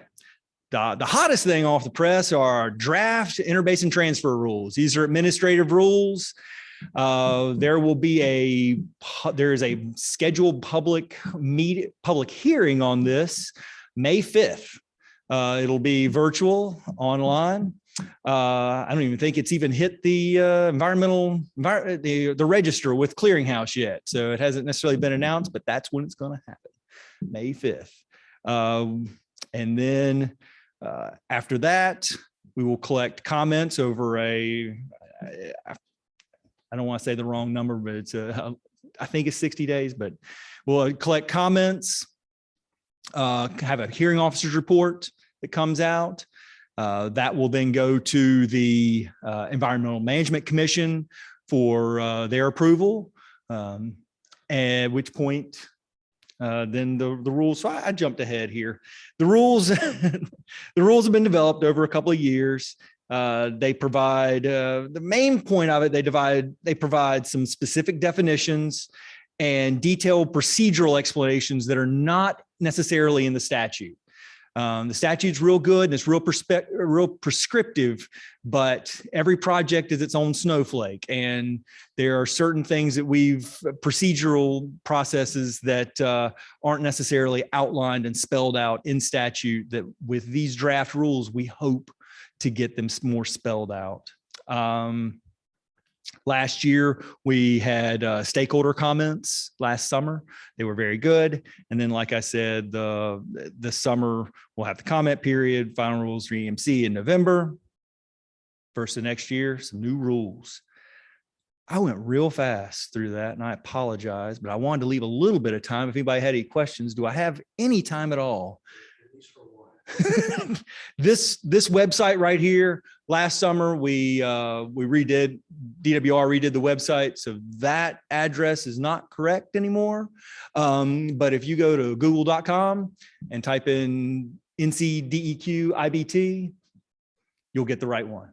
The hottest thing off the press are draft interbasin transfer rules. These are administrative rules. There is a scheduled public hearing on this May 5th. It'll be virtual, online. I don't even think it's even hit the the register with Clearinghouse yet. So it hasn't necessarily been announced, but that's when it's going to happen, May 5th. And then after that, we will collect comments over I don't want to say the wrong number, but it's I think it's 60 days, but we'll collect comments, have a hearing officer's report that comes out. That will then go to the Environmental Management Commission for their approval, at which point then the rules. So I jumped ahead here. The rules, the rules have been developed over a couple of years. They provide the main point of it. They provide some specific definitions and detailed procedural explanations that are not necessarily in the statute. The statute's real good and it's real prescriptive, but every project is its own snowflake. And there are certain things that procedural processes that aren't necessarily outlined and spelled out in statute, that with these draft rules, we hope to get them more spelled out. Last year, we had stakeholder comments last summer. They were very good. And then, like I said, the summer, we'll have the comment period, final rules for EMC in November. First of next year, some new rules. I went real fast through that, and I apologize, but I wanted to leave a little bit of time. If anybody had any questions, do I have any time at all? This website right here, last summer we redid, DWR redid the website, so that address is not correct anymore. But if you go to google.com and type in NCDEQ IBT, you'll get the right one.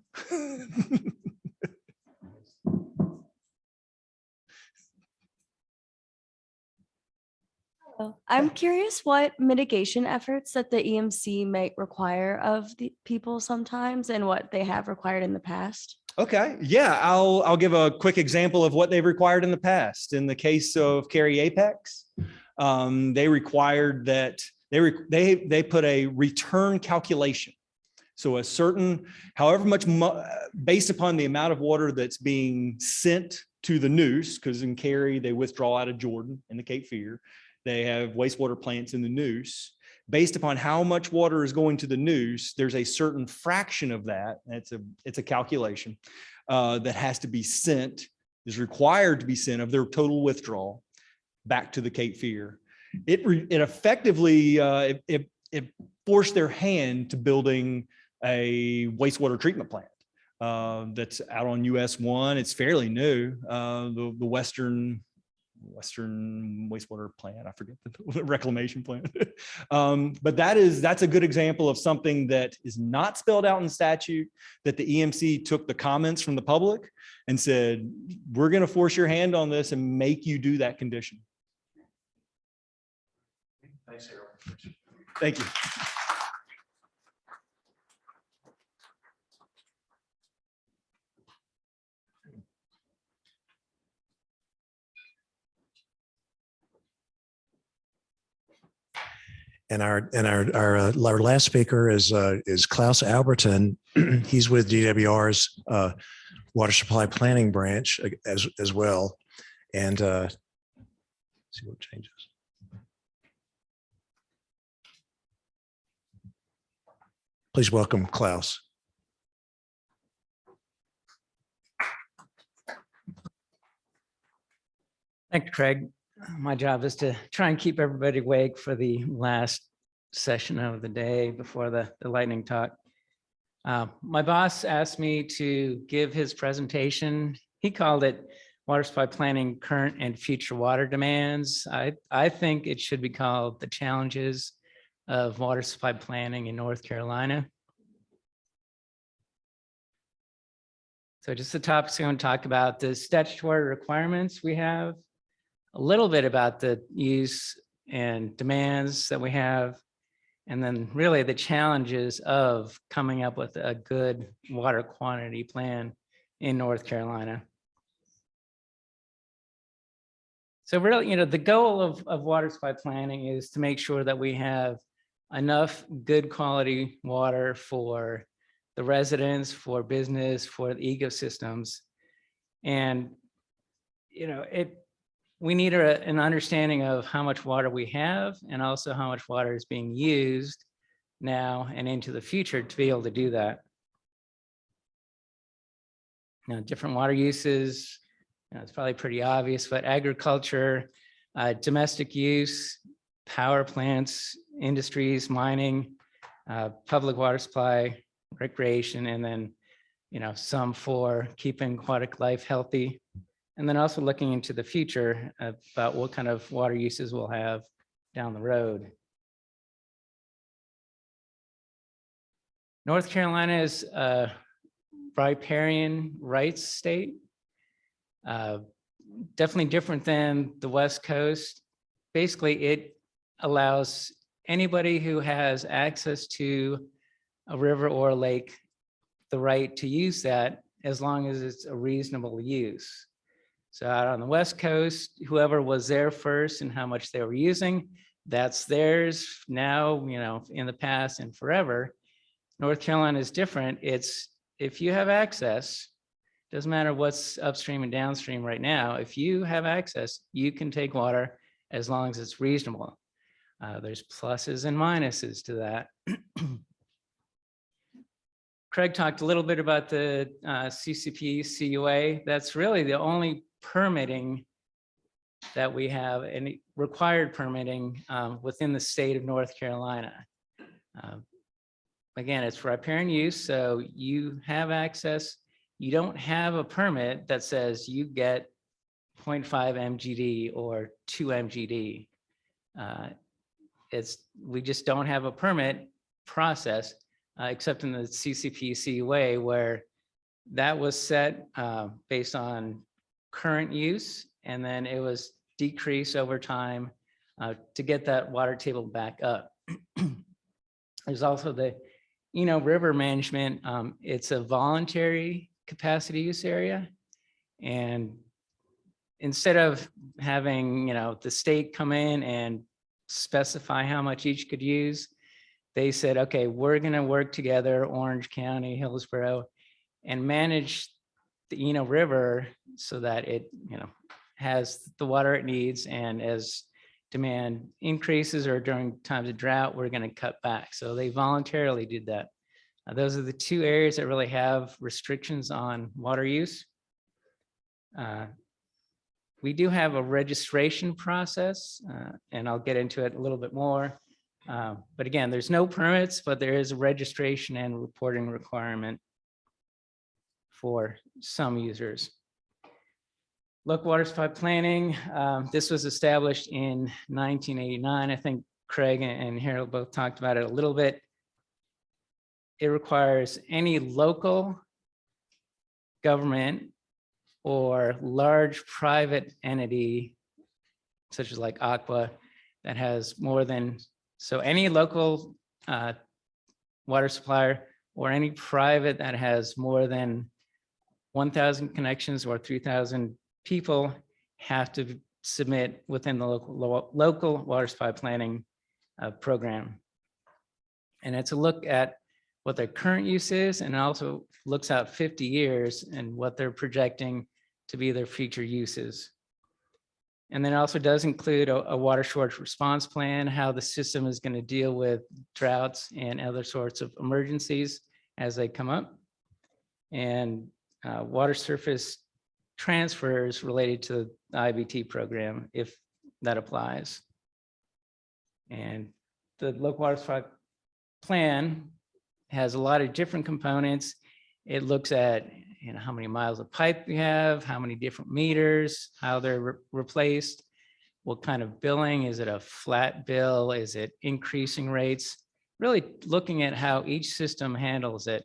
I'm curious what mitigation efforts that the EMC might require of the people sometimes and what they have required in the past. Okay, yeah, I'll give a quick example of what they've required in the past. In the case of Cary Apex, they required that they put a return calculation. So a certain, however much, based upon the amount of water that's being sent to the Neuse, because in Cary they withdraw out of Jordan in the Cape Fear. They have wastewater plants in the Neuse. Based upon how much water is going to the Neuse, there's a certain fraction of that. It's a calculation that has to be sent, is required to be sent of their total withdrawal back to the Cape Fear. It effectively it forced their hand to building a wastewater treatment plant that's out on US 1. It's fairly new. The Western wastewater plant, I forget the reclamation plant. But that's a good example of something that is not spelled out in statute, that the EMC took the comments from the public and said, we're going to force your hand on this and make you do that condition. Thanks, Harold. Thank you. And our last speaker is Klaus Albertin. He's with DWR's Water Supply Planning Branch as well. And see what changes. Please welcome Klaus. Thank you, Craig. My job is to try and keep everybody awake for the last session of the day before the lightning talk. My boss asked me to give his presentation. He called it Water Supply Planning Current and Future Water Demands. I think it should be called The Challenges of Water Supply Planning in North Carolina. So just the topics I'm going to talk about: the statutory requirements we have, a little bit about the use and demands that we have, and then really the challenges of coming up with a good water quantity plan in North Carolina. So really, the goal of water supply planning is to make sure that we have enough good quality water for the residents, for business, for the ecosystems. And, we need an understanding of how much water we have and also how much water is being used now and into the future to be able to do that. Different water uses, it's probably pretty obvious, but agriculture, domestic use, power plants, industries, mining, public water supply, recreation, and then, some for keeping aquatic life healthy. And then also looking into the future about what kind of water uses we'll have down the road. North Carolina is a riparian rights state. Definitely different than the West Coast. Basically, it allows anybody who has access to a river or a lake the right to use that as long as it's a reasonable use. So out on the West Coast, whoever was there first and how much they were using, that's theirs now, in the past and forever. North Carolina is different. It's if you have access, doesn't matter what's upstream and downstream right now, if you have access, you can take water as long as it's reasonable. There's pluses and minuses to that. Craig talked a little bit about the CCP CUA. That's really the only permitting that we have, any required permitting within the state of North Carolina. Again, it's riparian use, so you have access. You don't have a permit that says you get 0.5 MGD or 2 MGD. We just don't have a permit process, except in the CCP CUA, where that was set based on current use, and then it was decreased over time to get that water table back up. There's also the river management. It's a voluntary capacity use area, and instead of having the state come in and specify how much each could use, they said, okay, we're going to work together, Orange County, Hillsborough, and manage the River so that it has the water it needs, and as demand increases or during times of drought, we're going to cut back. So they voluntarily did that. Those are the two areas that really have restrictions on water use. We do have a registration process, and I'll get into it a little bit more. But again, there's no permits, but there is a registration and reporting requirement for some users. Local water supply planning, this was established in 1989. I think Craig and Harold both talked about it a little bit. It requires any local government or large private entity, such as like Aqua, that has more than, so any local water supplier or any private that has more than 1,000 connections or 3,000 people have to submit within the local water supply planning program. And it's a look at what their current use is, and also looks out 50 years and what they're projecting to be their future uses. And then it also does include a water shortage response plan, how the system is going to deal with droughts and other sorts of emergencies as they come up, and water surface transfers related to the IBT program, if that applies. And the local water supply plan has a lot of different components. It looks at how many miles of pipe you have, how many different meters, how they're replaced, what kind of billing, is it a flat bill, is it increasing rates, really looking at how each system handles it.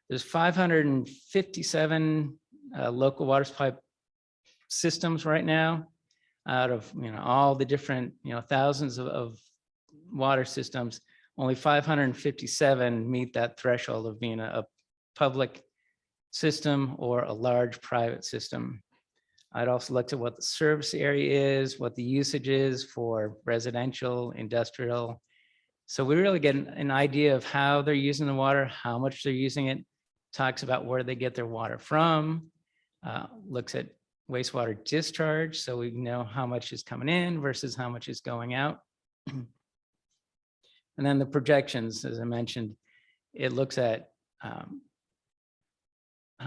There's 557 local water supply systems right now out of all the different thousands of water systems. Only 557 meet that threshold of being a public system or a large private system. I'd also looked at what the service area is, what the usage is for residential, industrial. So we really get an idea of how they're using the water, how much they're using it, talks about where they get their water from, looks at wastewater discharge, so we know how much is coming in versus how much is going out. And then the projections, as I mentioned, it looks at how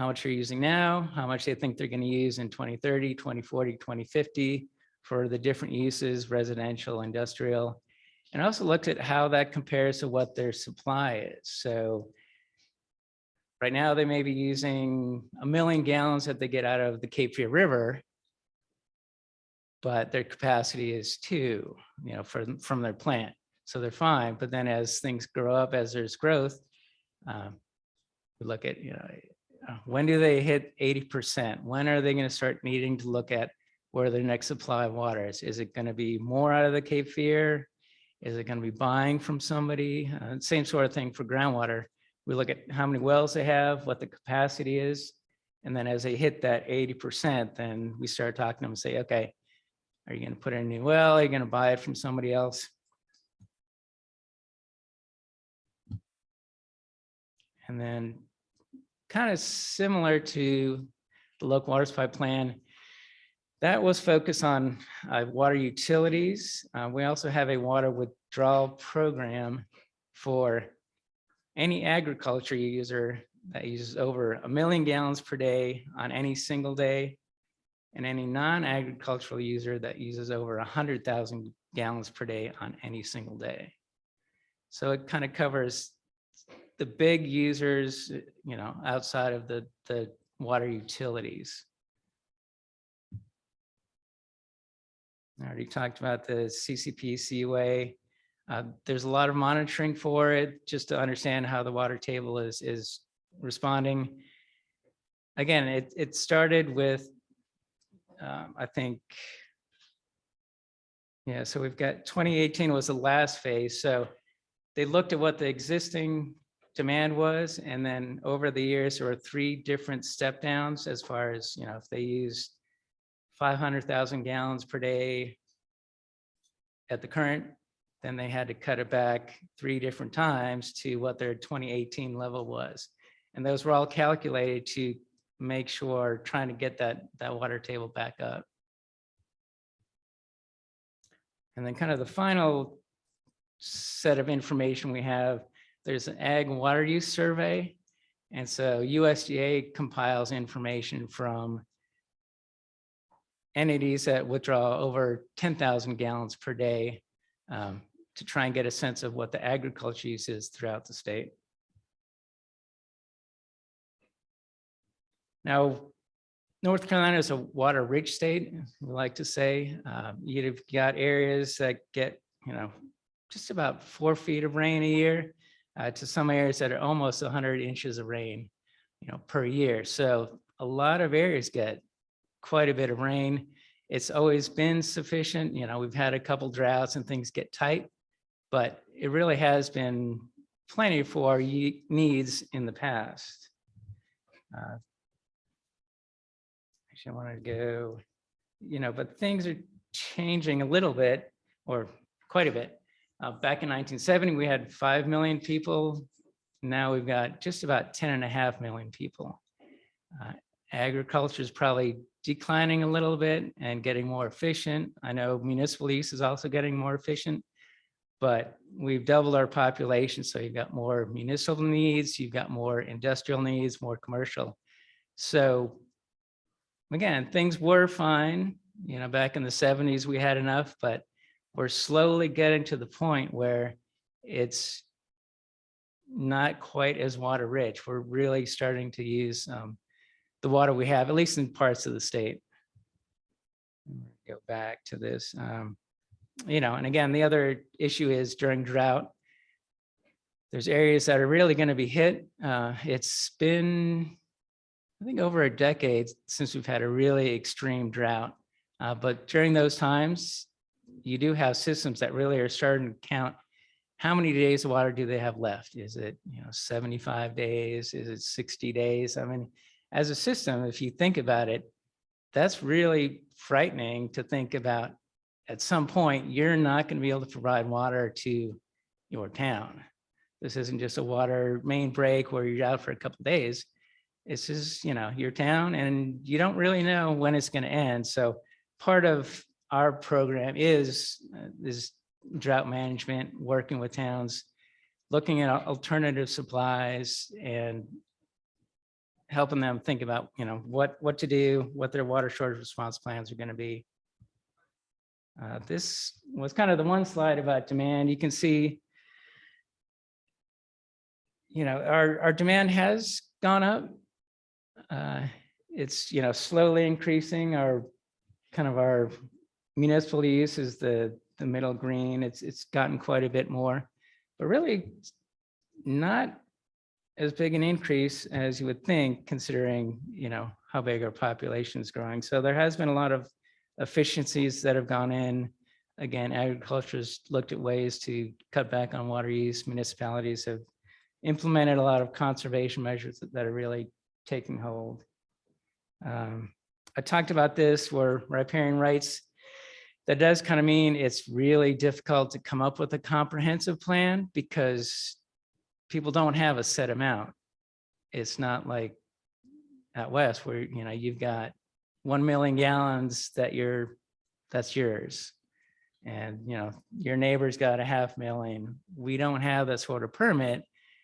much you're using now, how much they think they're going to use in 2030, 2040, 2050 for the different uses, residential, industrial. And also looked at how that compares to what their supply is. So right now they may be using 1 million gallons that they get out of the Cape Fear River, but their capacity is 2, from their plant. So they're fine. But then as things grow up, as there's growth, we look at, when do they hit 80%? When are they going to start needing to look at where their next supply of water is? Is it going to be more out of the Cape Fear? Is it going to be buying from somebody? Same sort of thing for groundwater. We look at how many wells they have, what the capacity is. And then as they hit that 80%, then we start talking to them and say, okay, are you going to put in a new well? Are you going to buy it from somebody else? And then kind of similar to the local water supply plan, that was focused on water utilities. We also have a water withdrawal program for any agriculture user that uses over 1 million gallons per day on any single day, and any non-agricultural user that uses over 100,000 gallons per day on any single day. So it kind of covers the big users, outside of the water utilities. I already talked about the CCP CUA. There's a lot of monitoring for it just to understand how the water table is responding. Again, it started with, I think, so we've got 2018 was the last phase. So they looked at what the existing demand was, and then over the years there were 3 different step downs as far as if they used 500,000 gallons per day at the current, then they had to cut it back 3 different times to what their 2018 level was, and those were all calculated to make sure, trying to get that water table back up. And then kind of the final set of information we have, there's an ag and water use survey. And so USDA compiles information from entities that withdraw over 10,000 gallons per day to try and get a sense of what the agriculture use is throughout the state. Now, North Carolina is a water-rich state, we like to say. You've got areas that get, just about 4 feet of rain a year, to some areas that are almost 100 inches of rain, per year. So a lot of areas get quite a bit of rain. It's always been sufficient. We've had a couple droughts and things get tight, but it really has been plenty for our needs in the past. Actually, I wanted to go, but things are changing a little bit, or quite a bit. Back in 1970, we had 5 million people. Now we've got just about 10.5 million people. Agriculture is probably declining a little bit and getting more efficient. I know municipal use is also getting more efficient, but we've doubled our population. So you've got more municipal needs, you've got more industrial needs, more commercial. So again, things were fine. You know, back in the 70s, we had enough, but we're slowly getting to the point where it's not quite as water rich. We're really starting to use the water we have, at least in parts of the state. Go back to this, you know, and again, the other issue is during drought, there's areas that are really going to be hit. It's been, I think, over a decade since we've had a really extreme drought. But during those times, you do have systems that really are starting to count how many days of water do they have left? Is it, you know, 75 days? Is it 60 days? I mean, as a system, if you think about it, that's really frightening to think about. At some point, you're not going to be able to provide water to your town. This isn't just a water main break where you're out for a couple of days. This is, you know, your town, and you don't really know when it's going to end. So part of our program is drought management, working with towns, looking at alternative supplies and helping them think about, you know, what to do, what their water shortage response plans are going to be. This was kind of the one slide about demand. You can see, you know, our demand has gone up. It's, you know, slowly increasing. Our municipal use is the middle green. It's gotten quite a bit more, but really not as big an increase as you would think, considering, you know, how big our population is growing. So there has been a lot of efficiencies that have gone in. Again, agriculture's looked at ways to cut back on water use. Municipalities have implemented a lot of conservation measures that are really taking hold. I talked about this where riparian rights, that does kind of mean it's really difficult to come up with a comprehensive plan because people don't have a set amount. It's not like out west where, you know, you've got 1 million gallons that's yours. And, you know, your neighbor's got 500,000. We don't have that sort of permit.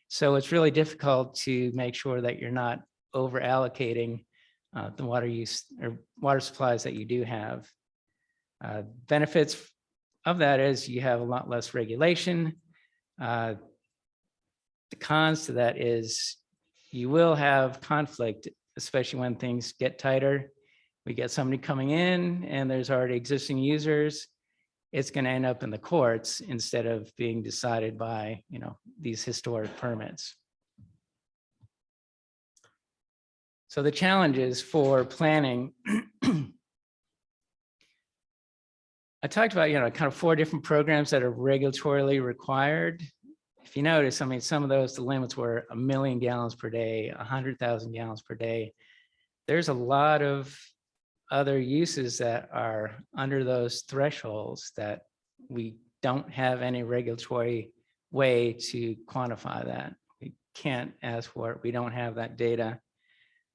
So it's really difficult to make sure that you're not over allocating the water use or water supplies that you do have. Benefits of that is you have a lot less regulation. The cons to that is you will have conflict, especially when things get tighter. We get somebody coming in and there's already existing users. It's going to end up in the courts instead of being decided by, you know, these historic permits. So the challenges for planning, I talked about, you know, kind of 4 different programs that are regulatorily required. If you notice, I mean, some of those, the limits were 1 million gallons per day, 100,000 gallons per day. There's a lot of other uses that are under those thresholds that we don't have any regulatory way to quantify that. We can't ask for it. We don't have that data.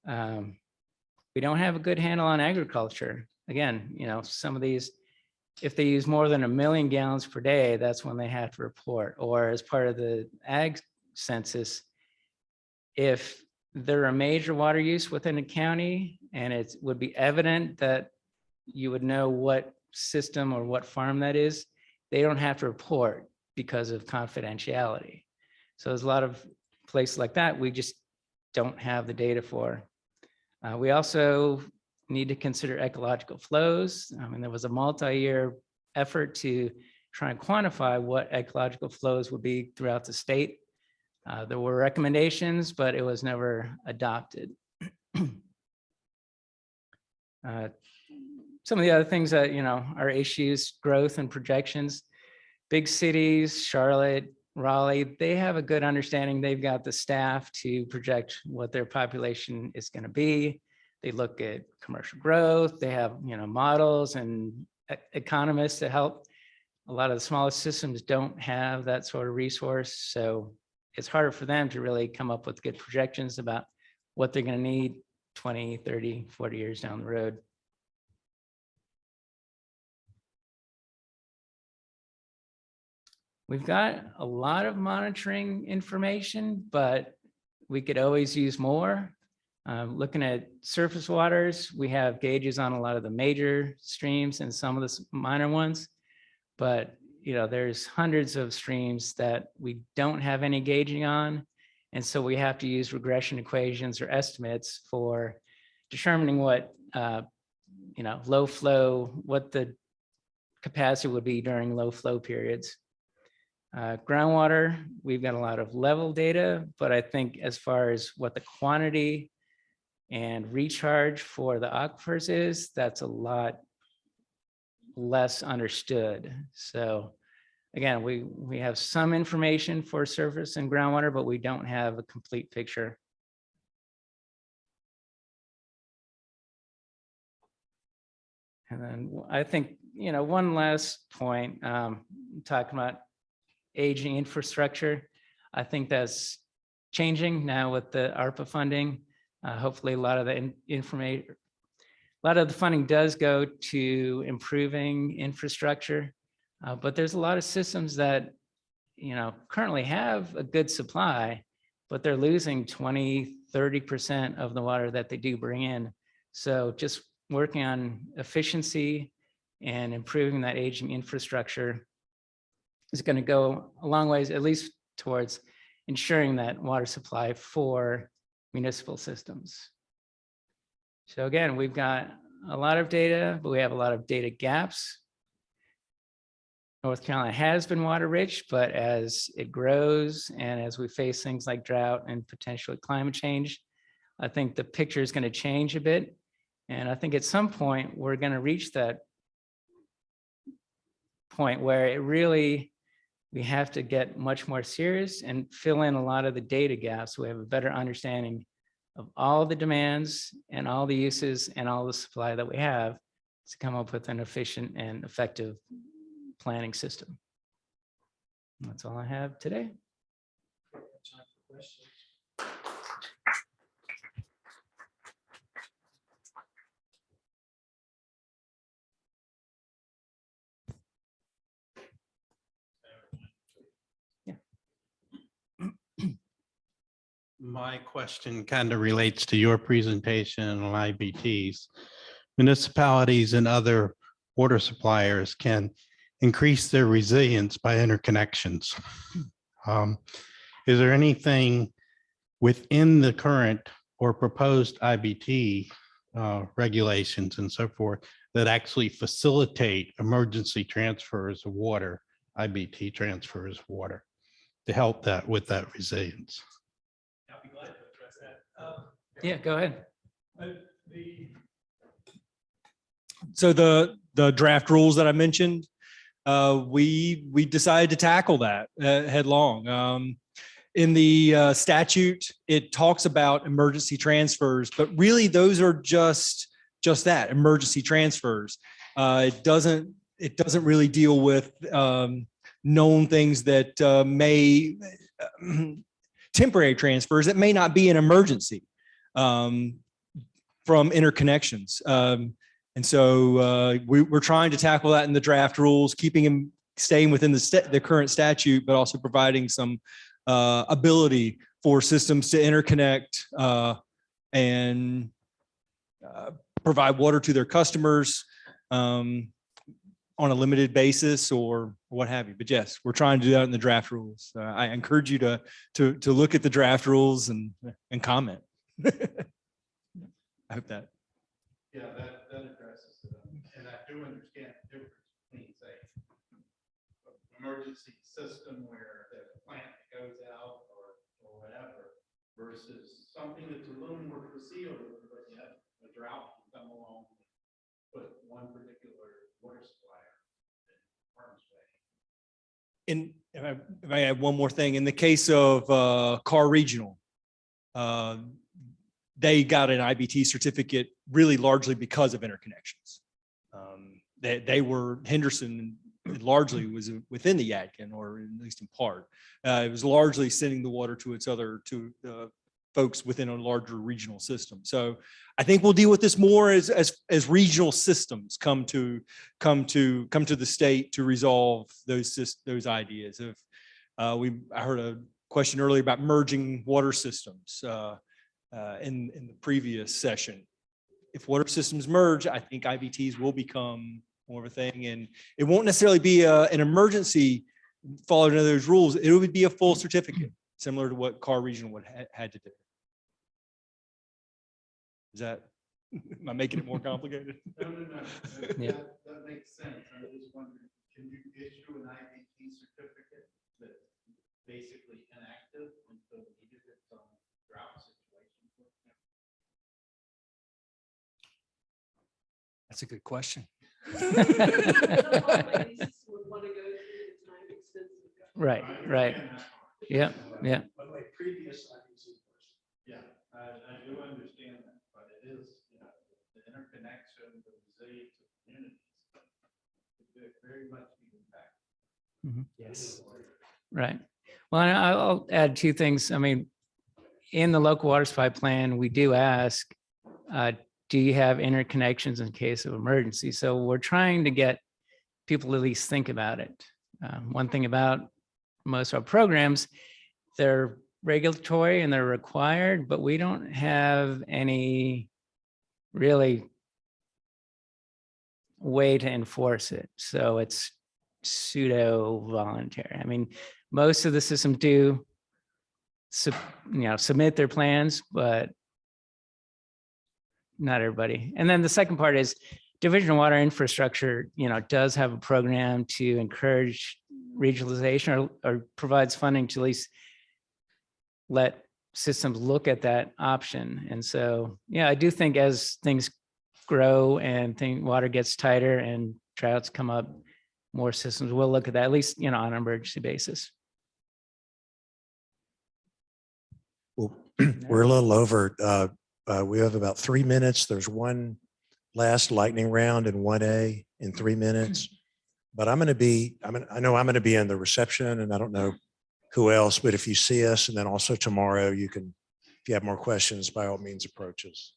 We don't have a good handle on agriculture. Again, you know, some of these, if they use more than 1 million gallons per day, that's when they have to report. Or as part of the ag census, if they're a major water use within a county and it would be evident that you would know what system or what farm that is, they don't have to report because of confidentiality. So there's a lot of places like that we just don't have the data for. We also need to consider ecological flows. I mean, there was a multi-year effort to try and quantify what ecological flows would be throughout the state. There were recommendations, but it was never adopted. Some of the other things that, you know, are issues, growth and projections. Big cities, Charlotte, Raleigh, they have a good understanding. They've got the staff to project what their population is going to be. They look at commercial growth. They have, you know, models and economists to help a lot of the smallest systems don't have that sort of resource. So it's harder for them to really come up with good projections about what they're going to need 20, 30, 40 years down the road. We've got a lot of monitoring information, but we could always use more. Looking at surface waters, we have gauges on a lot of the major streams and some of the minor ones, but there's hundreds of streams that we don't have any gauging on. And so we have to use regression equations or estimates for determining what, low flow, what the capacity would be during low flow periods. Groundwater, we've got a lot of level data, but I think as far as what the quantity and recharge for the aquifers is, that's a lot less understood. So again, we have some information for surface and groundwater, but we don't have a complete picture. And then I think, one last point, talking about aging infrastructure. I think that's changing now with the ARPA funding. Hopefully a lot of the funding does go to improving infrastructure, but there's a lot of systems that, currently have a good supply, but they're losing 20, 30% of the water that they do bring in. So just working on efficiency and improving that aging infrastructure is going to go a long ways, at least towards ensuring that water supply for municipal systems. So again, we've got a lot of data, but we have a lot of data gaps. North Carolina has been water rich, but as it grows and as we face things like drought and potentially climate change, I think the picture is going to change a bit. And I think at some point, we're going to reach that point where we have to get much more serious and fill in a lot of the data gaps. So we have a better understanding of all the demands and all the uses and all the supply that we have to come up with an efficient and effective planning system. That's all I have today. My question kind of relates to your presentation on IBTs. Municipalities and other water suppliers can increase their resilience by interconnections. Is there anything within the current or proposed IBT regulations and so forth that actually facilitate emergency transfers of water, IBT transfers of water, to help that with that resilience? I'll be glad to address that. Yeah, go ahead. So the draft rules that I mentioned, we decided to tackle that headlong. In the statute, it talks about emergency transfers, but really those are just that, emergency transfers. It doesn't really deal with known things that may temporary transfers that may not be an emergency from interconnections. And so we're trying to tackle that in the draft rules, staying within the current statute, but also providing some ability for systems to interconnect and provide water to their customers on a limited basis or what have you. But yes, we're trying to do that in the draft rules. I encourage you to look at the draft rules and comment. I hope that. Yeah, that addresses it. And I do understand the difference between, say, emergency system where there's a plant that goes out or whatever versus something that's a little more foreseeable, but yet a drought can come along and put one particular water supplier in harm's way. And if I add one more thing, in the case of Carr Regional, they got an IBT certificate really largely because of interconnections. They were Henderson it largely was within the Yadkin, or at least in part. It was largely sending the water to its other, to folks within a larger regional system. So I think we'll deal with this more as regional systems come to the state to resolve those ideas. If I heard a question earlier about merging water systems in the previous session. If water systems merge, I think IBTs will become more of a thing, and it won't necessarily be an emergency followed under those rules. It would be a full certificate, similar to what Carr Regional would had to do. Is that, am I making it more complicated? No. Yeah. That makes sense. I was just wondering, can you issue an IBT certificate that's basically inactive until needed in some drought situation? That's a good question. Right, right. Yeah, yeah. By the way, previous IBT person. Yeah, I do understand that, but it is, you know, the interconnection, the resilience of communities, it very much be impacted. Yes. Right. Well, and I'll add two things. I mean, in the local water supply plan, we do ask, do you have interconnections in case of emergency? So we're trying to get people to at least think about it. One thing about most of our programs, they're regulatory and they're required, but we don't have any really way to enforce it. So it's pseudo voluntary. I mean, most of the systems do submit their plans, but not everybody. And then the second part is Division of Water Infrastructure, does have a program to encourage regionalization or provides funding to at least let systems look at that option. And so, yeah, I do think as things grow and water gets tighter and droughts come up, more systems will look at that, at least, on an emergency basis. Well, we're a little over. We have about 3 minutes. There's one last lightning round in 1A in 3 minutes. But I know I'm going to be in the reception, and I don't know who else, but if you see us, and then also tomorrow, you can, if you have more questions, by all means, approach us.